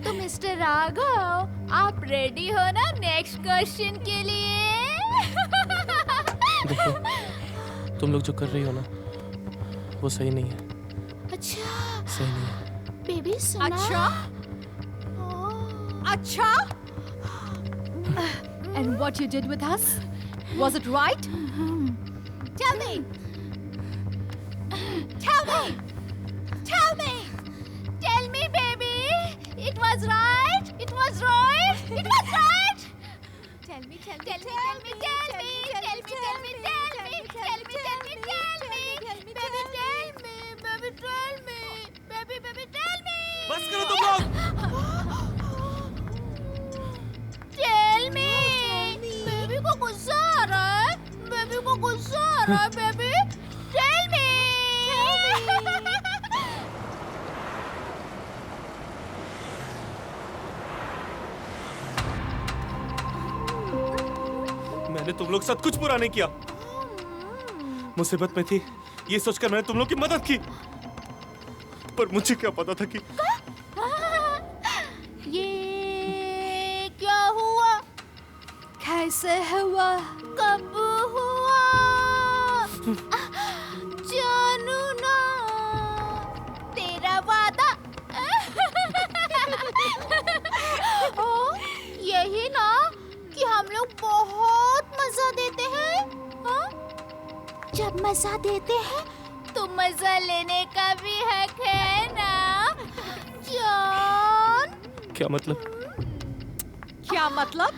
S8: तो मिस्टर राघव, आप रेडी हो ना नेक्स्ट क्वेश्चन के लिए?
S1: देखो, तुम लोग जो कर रही हो ना वो सही नहीं है।
S8: अच्छा
S1: सही नहीं है।
S8: बेबी सुना?
S6: अच्छा? And what you did with us? Was it right? Tell me! Tell me! Tell me!
S8: Tell me, baby. It was right. It was right. It was right.
S6: Tell me,
S8: Tell me, tell me, tell me, tell me, tell me, tell me, tell me, tell me, tell me, baby, tell me, baby, tell me, baby, baby, tell me.
S1: बस करो तुम लोग।
S8: Tell me. Baby को गुस्सा आ रहा है। Baby को गुस्सा आ रहा है, बेबी। Tell me.
S1: मैंने तुम लोग साथ कुछ बुरा नहीं किया। मुसीबत में थी ये सोचकर मैंने तुम लोग की मदद की, पर मुझे क्या पता था कि
S8: ये क्या हुआ?
S6: कैसे हुआ?
S8: कब हुआ? जानू ना तेरा वादा। यही ना कि हम लोग बहुत मजा देते हैं। हाँ? जब मजा देते हैं तो मजा लेने का भी हक है ना जान?
S1: क्या मतलब?
S6: क्या मतलब?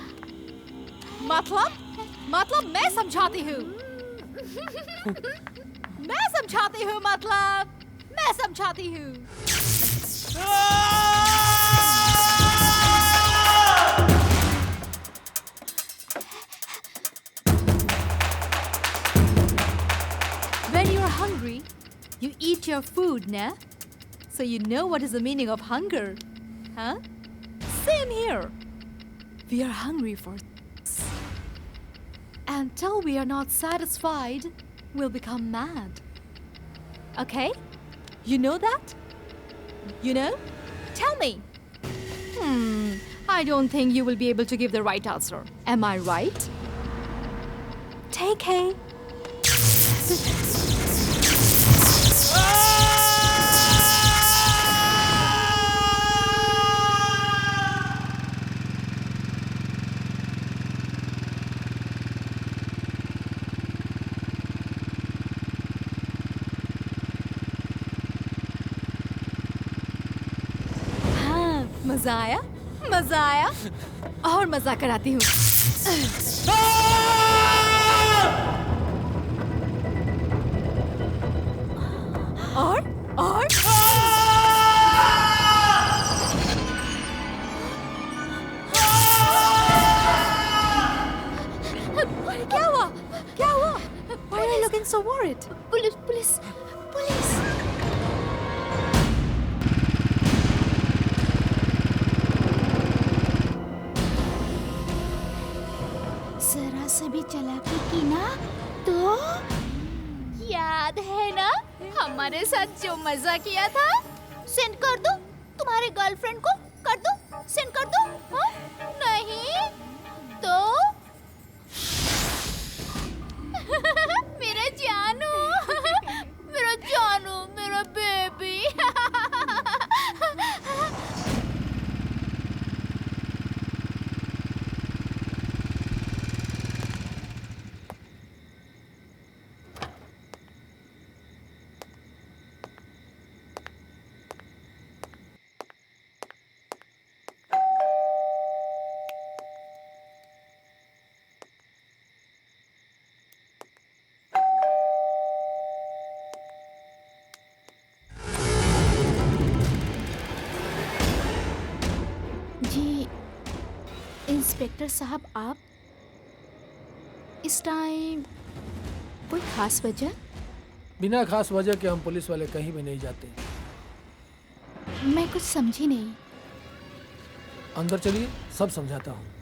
S6: मतलब मैं समझाती हूँ। मैं समझाती हूँ मतलब। मैं समझाती हूँ। When you're hungry, you eat your food, na? So you know what is the meaning of hunger, huh? Same here. We are hungry for sex. Until we are not satisfied, we'll become mad. Okay? You know that? You know? Tell me. I don't think you will be able to give the right answer. Am I right? Take A. हाँ, मजा आया? मजा आया? और मजा कराती हूँ। और क्या हुआ? क्या हुआ? Why are you looking so worried?
S8: Police. जरा से भी चालाकी की ना तो याद है ना हमारे साथ जो मजा किया था? सेंड कर दो तुम्हारे गर्लफ्रेंड को, कर दो, सेंड कर दो। हाँ? नहीं तो मेरा जानू, मेरा बेबी। जी इंस्पेक्टर साहब, आप इस टाइम कोई खास वजह?
S10: बिना खास वजह के हम पुलिस वाले कहीं भी नहीं जाते।
S8: मैं कुछ समझी नहीं।
S10: अंदर चलिए, सब समझाता हूँ।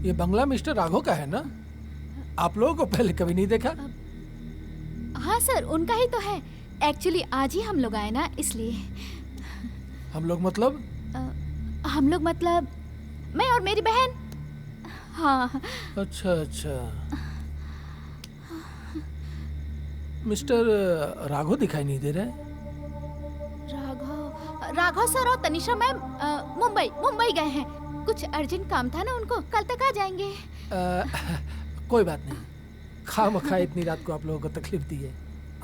S10: ये बंगला मिस्टर राघव का है ना? आप लोगों को पहले कभी नहीं देखा?
S8: हाँ सर, उनका ही तो है। एक्चुअली आज ही हम लोग आए ना, इसलिए।
S10: हम लोग मतलब?
S8: हम लोग मतलब मैं और मेरी बहन। हाँ।
S10: अच्छा अच्छा। मिस्टर राघव दिखाई नहीं दे रहे?
S8: राघव सर और तनिषा मैम मुंबई गए हैं। कुछ अर्जेंट काम था ना उनको, कल तक आ जाएंगे।
S10: कोई बात नहीं, खामखा इतनी रात को आप लोगों को तकलीफ दी है।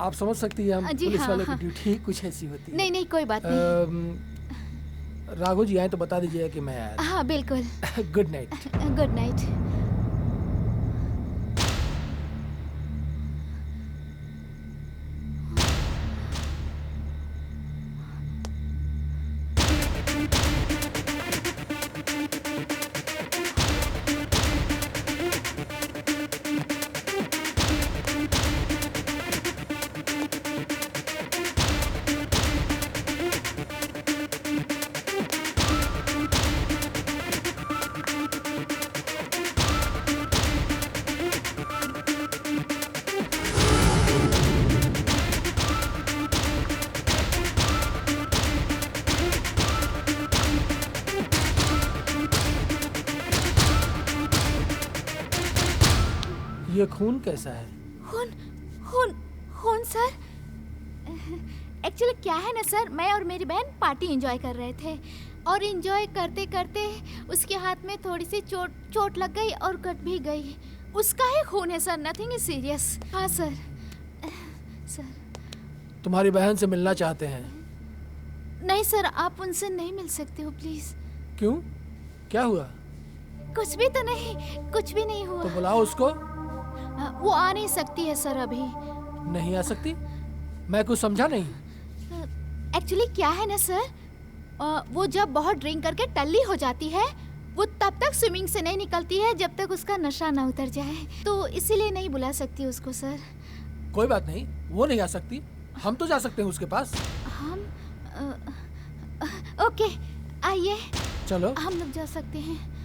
S10: आप समझ सकती हैं, हम पुलिस वालों की ड्यूटी कुछ ऐसी होती है।
S8: नहीं कोई बात नहीं।
S10: राघव जी आए तो बता दीजिए कि मैं आया।
S8: हाँ बिल्कुल।
S10: Good night.
S8: Good night.
S10: ये खून कैसा है?
S8: खून सर, एक्चुअली क्या है ना सर, मैं और मेरी बहन पार्टी एंजॉय कर रहे थे और एंजॉय करते करते उसके हाथ में थोड़ी सी चोट लग गई और कट भी गई। उसका ही खून है सर, नथिंग इज सीरियस। हाँ सर।
S10: तुम्हारी बहन से मिलना चाहते हैं?
S8: नहीं सर, आप उनसे नहीं मिल सकते हो प्लीज।
S10: क्यों, क्या हुआ?
S8: कुछ भी तो नहीं, कुछ भी नहीं हुआ।
S10: तो बुलाओ उसको।
S8: वो आ नहीं सकती है सर अभी।
S10: नहीं आ सकती? मैं कुछ समझा नहीं।
S8: एक्चुअली क्या है ना सर, वो जब बहुत ड्रिंक करके टल्ली हो जाती है, वो तब तक स्विमिंग से नहीं निकलती है जब तक उसका नशा ना उतर जाए, तो इसीलिए नहीं बुला सकती उसको सर।
S10: कोई बात नहीं, वो नहीं आ सकती, हम तो जा सकते हैं उसके पास।
S8: हम ओके, आइए
S10: चलो,
S8: हम लोग जा सकते हैं।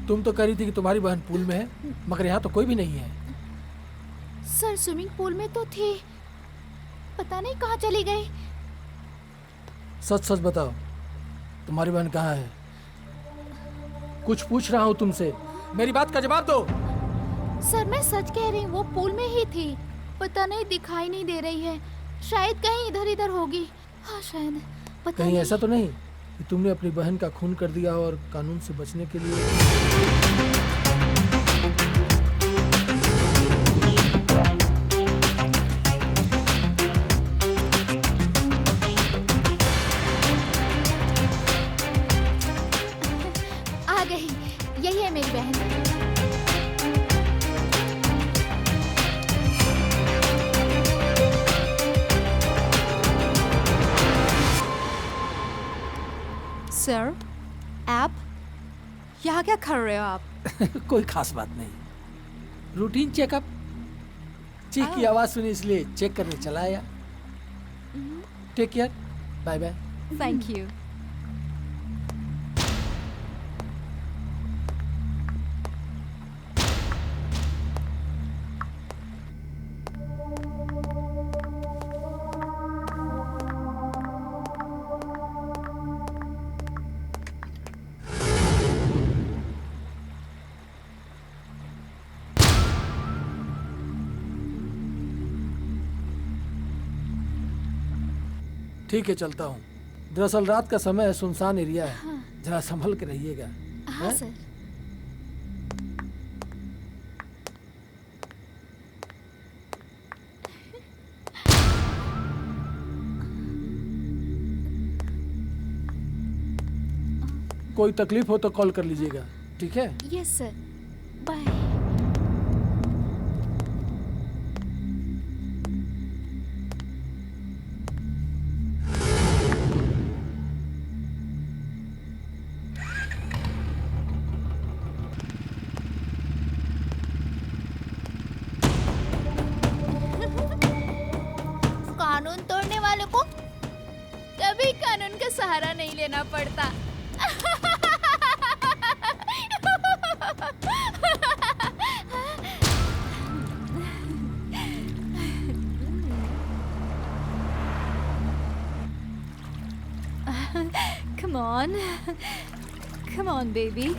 S10: तुम तो कह रही थी कि तुम्हारी बहन पूल में है, मगर यहाँ तो कोई भी नहीं है।
S8: सर स्विमिंग पूल में तो थी, पता नहीं कहाँ चली गई।
S10: सच सच बताओ, तुम्हारी बहन कहाँ है? कुछ पूछ रहा हूँ तुमसे, मेरी बात का जवाब दो।
S8: सर मैं सच कह रही हूँ, वो पूल में ही थी, पता नहीं दिखाई नहीं दे रही है, शायद कहीं इधर इधर होगी। हाँ शायद, पता
S10: कहीं
S8: नहीं।
S10: ऐसा तो नहीं कि तुमने अपनी बहन का खून कर दिया और कानून से बचने के लिए
S6: यहाँ क्या कर रहे हो आप?
S10: कोई खास बात नहीं, रूटीन चेकअप। चीख की आवाज सुनी इसलिए चेक करने चला आया। Take care, bye bye.
S6: Thank you.
S10: ठीक है, चलता हूँ। दरअसल रात का समय है, सुनसान एरिया है, जरा संभल के रहिएगा।
S8: हाँ सर।
S10: कोई तकलीफ हो तो कॉल कर लीजिएगा, ठीक है?
S8: Yes sir, bye. कानून तोड़ने वाले को कभी कानून का सहारा नहीं लेना पड़ता।
S6: Come on. Come on, baby.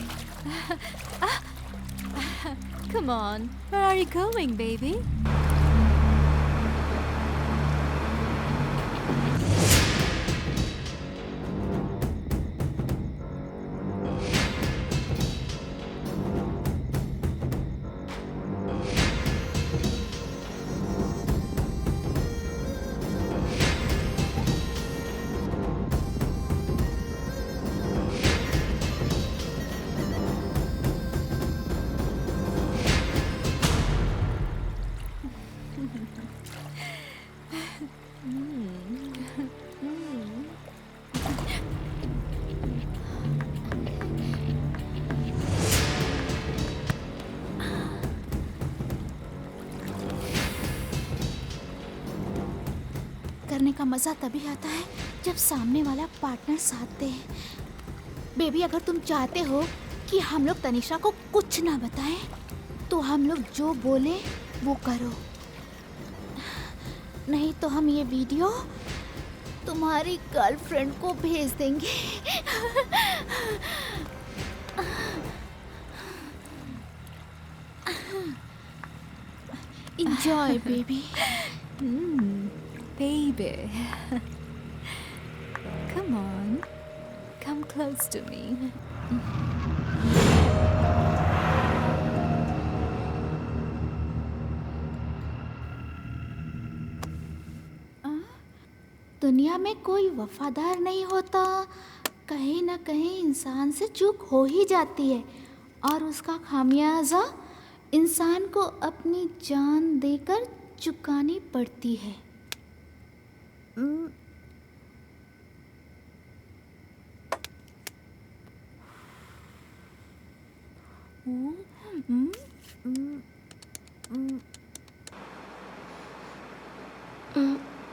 S6: Come on. Where are you going, baby?
S8: करने का मजा तभी आता है जब सामने वाला पार्टनर साथ दे। बेबी, अगर तुम चाहते हो कि हम लोग तनिषा को कुछ ना बताएं, तो हम लोग जो बोले वो करो, नहीं तो हम ये वीडियो तुम्हारी गर्लफ्रेंड को भेज देंगे। Enjoy, baby.
S6: Baby. Come on. Come close to me.
S8: दुनिया में कोई वफादार नहीं होता, कहीं ना कहीं इंसान से चूक हो ही जाती है और उसका खामियाजा इंसान को अपनी जान देकर चुकानी पड़ती है।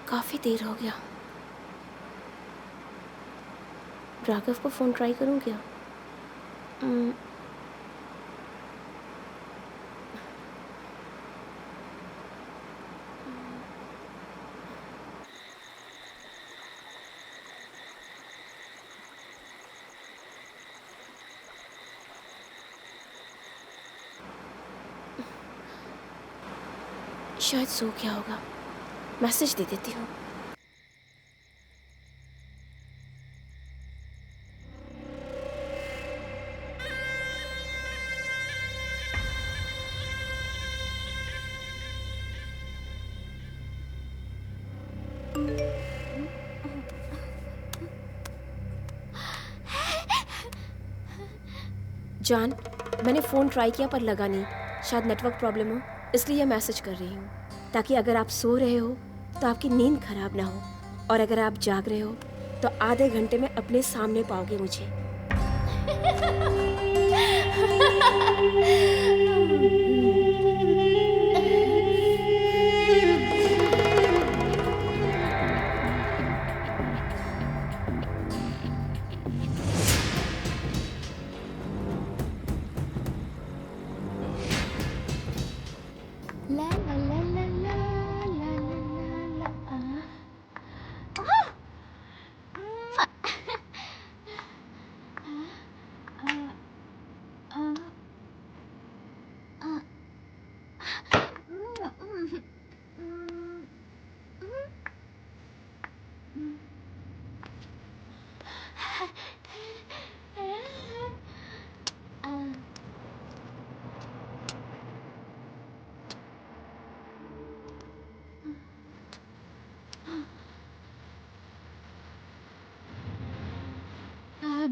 S2: काफ़ी देर हो गया। राघव को फ़ोन ट्राई करूँ क्या? शायद सो गया होगा, मैसेज दे देती हूँ। जान, मैंने फ़ोन ट्राई किया पर लगा नहीं, शायद नेटवर्क प्रॉब्लम हो, इसलिए मैसेज कर रही हूँ ताकि अगर आप सो रहे हो तो आपकी नींद खराब ना हो, और अगर आप जाग रहे हो तो आधे घंटे में अपने सामने पाओगे मुझे।
S8: La la la la la la la la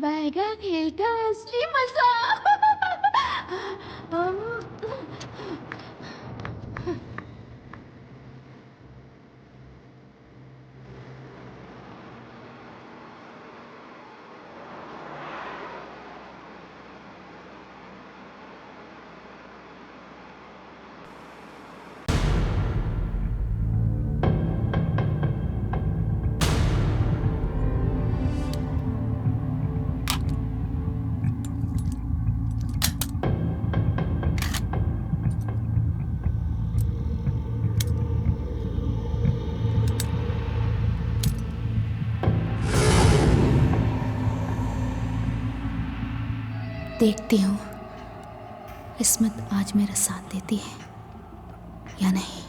S8: बैगन हिल का असली मजा देखती हूँ किस्मत आज मेरा साथ देती है या नहीं।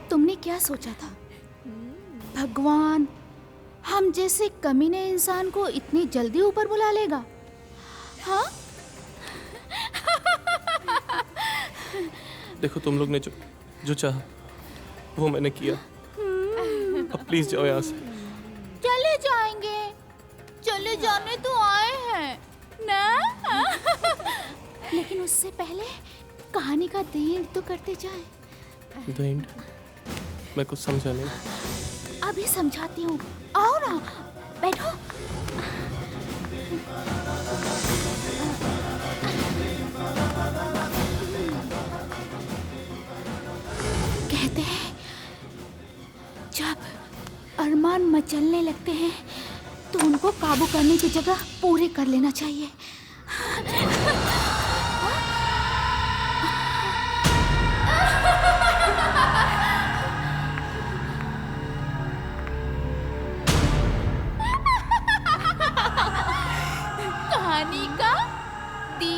S8: तुमने क्या सोचा था? भगवान हम जैसे कमीने इंसान को इतनी जल्दी ऊपर बुला लेगा? हाँ?
S1: देखो तुम लोग ने जो चाहा वो मैंने किया। अब प्लीज जाओ यहाँ से।
S8: चले जाएंगे, चले जाने तो आए हैं ना। लेकिन उससे पहले कहानी का द एंड तो करते जाएं।
S1: The end? मैं कुछ समझा नहीं।
S8: अभी समझाती हूँ, आओ ना, बैठो। कहते हैं जब अरमान मचलने लगते हैं तो उनको काबू करने की जगह पूरे कर लेना चाहिए। कहानी का the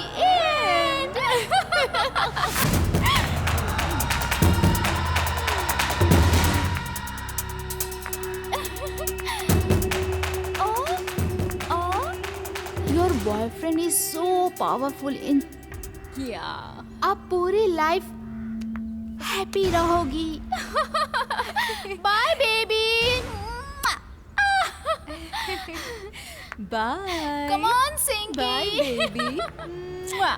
S8: boyfriend is so powerful in
S6: क्या?
S8: आप पूरी लाइफ हैप्पी रहोगी। Bye baby.
S6: Bye.
S8: Come on Sinki.
S6: Bye, baby. Mwah.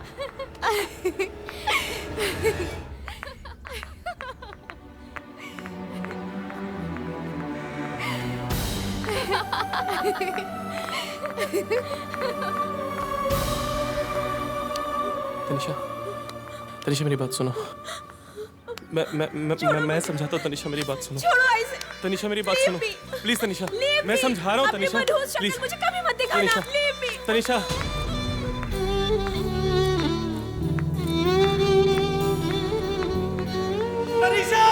S1: Tanisha, Tanisha मेरी बात सुनो। मैं समझाता हूँ तनिषा, मेरी बात सुनो।
S2: छोड़ो ऐसे।
S1: तनिषा मेरी बात सुनो प्लीज। तनिषा मैं समझा रहा हूँ तनिषा प्लीज।
S2: मुझे कभी मत दिखाना।
S1: Tanisha
S2: Leave me.
S1: तनिषा तनिषा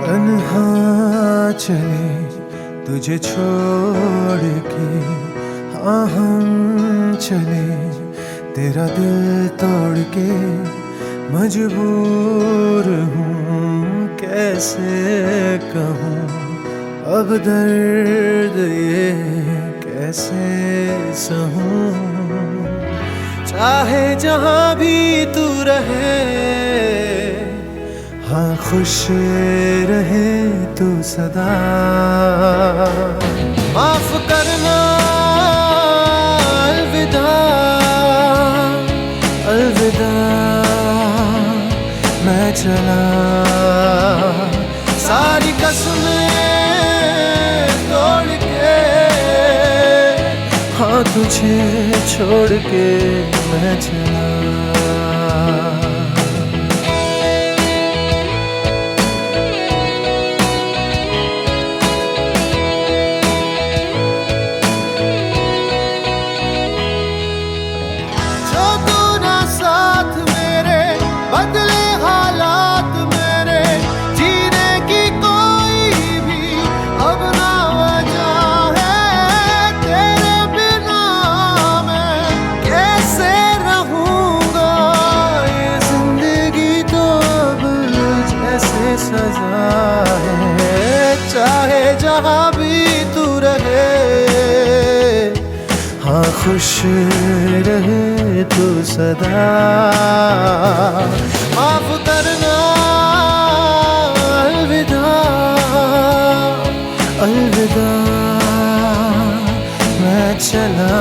S3: तन्हा चले तुझे छोड़ के, हाँ हम चले तेरा दिल तोड़ के। मजबूर हूँ कैसे कहूँ अब दर्द ये कैसे सहूँ। चाहे जहाँ भी तू रहे, हाँ खुश रहे तू सदा। माफ करना अलविदा, अलविदा मैं चला। सारी कसमें तोड़ के, हाँ तुझे छोड़ के मैं चला। बदले हालात मेरे, जीने की कोई भी अब ना वजह है। तेरे बिना मैं कैसे रहूँगा, ये जिंदगी तो अब जैसे सजा है। चाहे जहाँ भी तू रहे, हाँ खुश रहे तू सदा। माफ करना अलविदा, अलविदा मैं चला।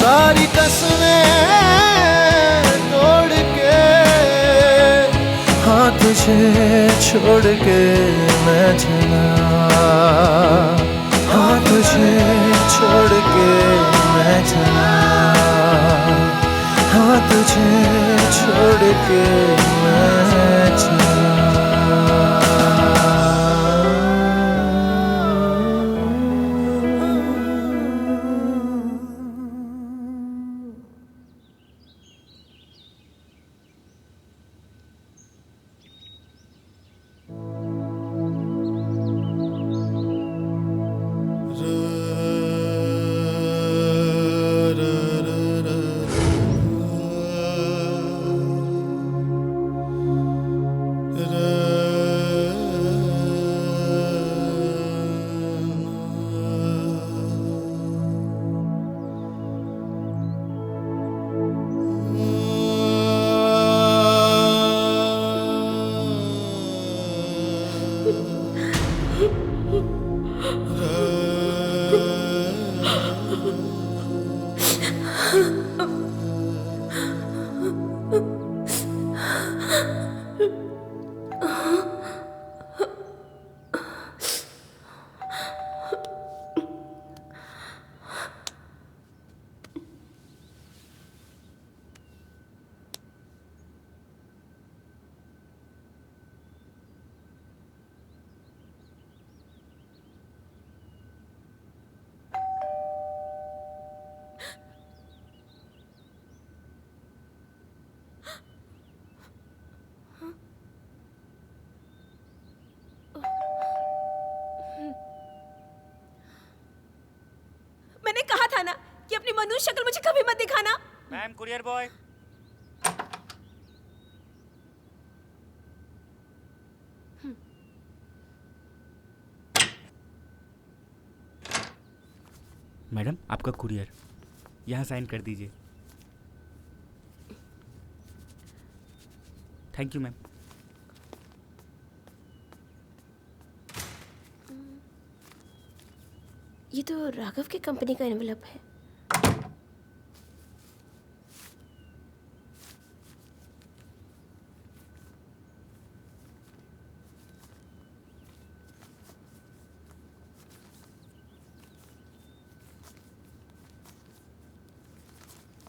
S3: सारी कसमें तोड़ के, हाँ तुझे छोड़ के मैं चला। हाँ तुझे छोड़ के मैं चला। हाँ तुझे छोड़ के मैं चला।
S2: शक्ल मुझे कभी मत दिखाना।
S11: Ma'am courier boy. मैडम आपका कुरियर, यहाँ साइन कर दीजिए। Thank you ma'am.
S2: ये तो राघव की कंपनी का एनवेलप है।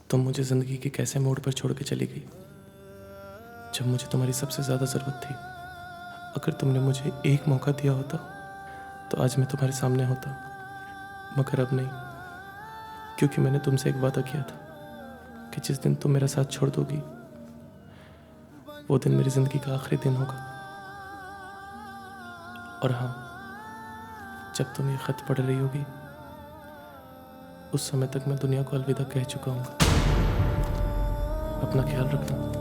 S1: तुम मुझे ज़िंदगी के कैसे मोड़ पर छोड़ के चली गई जब मुझे तुम्हारी सबसे ज़्यादा ज़रूरत थी। अगर तुमने मुझे एक मौका दिया होता तो आज मैं तुम्हारे सामने होता, मगर अब नहीं, क्योंकि मैंने तुमसे एक वादा किया था कि जिस दिन तुम मेरा साथ छोड़ दोगी वो दिन मेरी ज़िंदगी का आखिरी दिन होगा। और हाँ, जब तुम ये ख़त पढ़ रही होगी उस समय तक मैं दुनिया को अलविदा कह चुका हूँ। अपना ख्याल रखना।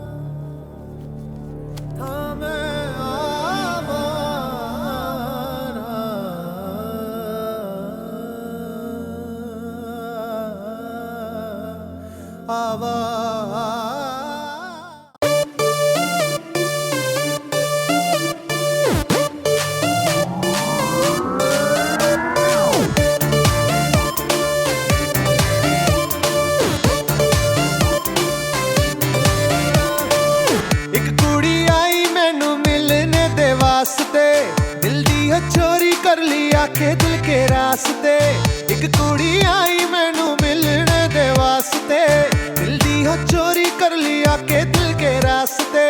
S3: चोरी कर लिया के दिल के रास्ते, एक कुड़ी आई मैनू मिलने दे वास्ते, दिल दी हो चोरी कर लिया के दिल के रास्ते।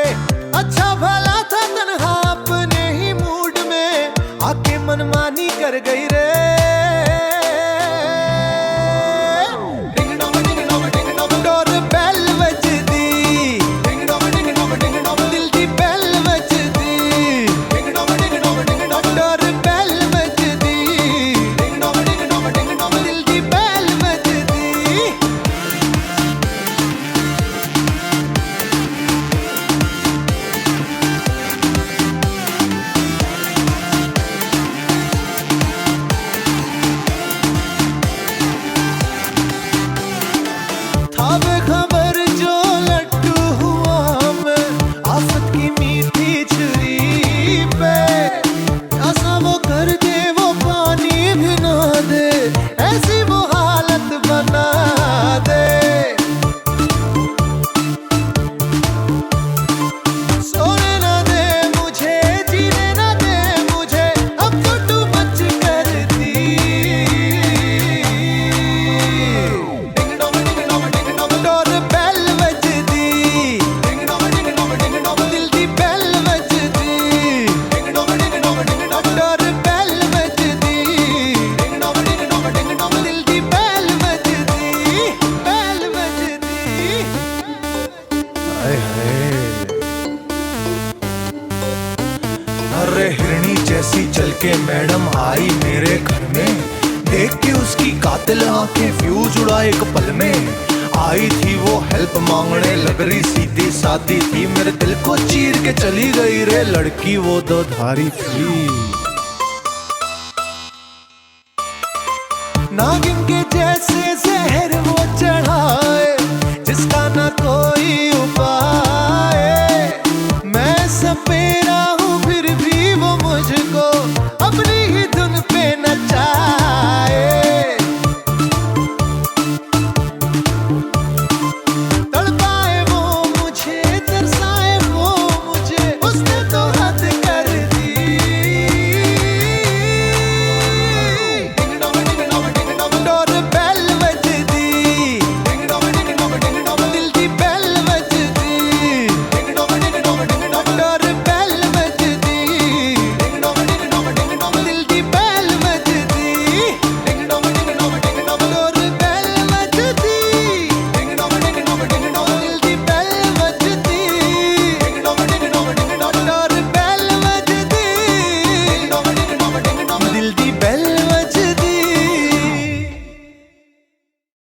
S3: अच्छा भला था तन्हा अपने ही मूड में आके मनमानी कर गई रे। डोर बेल बजदी, दिल दी बेल बजदी, डोर बेल बजदी, दिल दी बेल बजदी। था बेखबर जो लट्टू हुआ मैं आफत की मीठी छुरी पे, ऐसा वो कर दे वो पानी भी ना दे, ऐसी वो हालत बना दे। सोने ना दे मुझे, जीने ना दे मुझे, अब तो तू बच कर दी। डोर बेल बजदी, दिल दी बेल बजदी, डोर बेल बजदी, दिल दी बेल बजदी, बेल बजदी। हाय हाय, अरे हिरणी जैसी चल के मैडम आई मेरे घर में, देख के उसकी कातिल आंखें फ्यूज उड़ा एक पल में। आई थी वो हेल्प मांगने, लग रही सीधी सादी थी, मेरे दिल को चीर के चली गई रे लड़की वो दो धारी थी। नागिन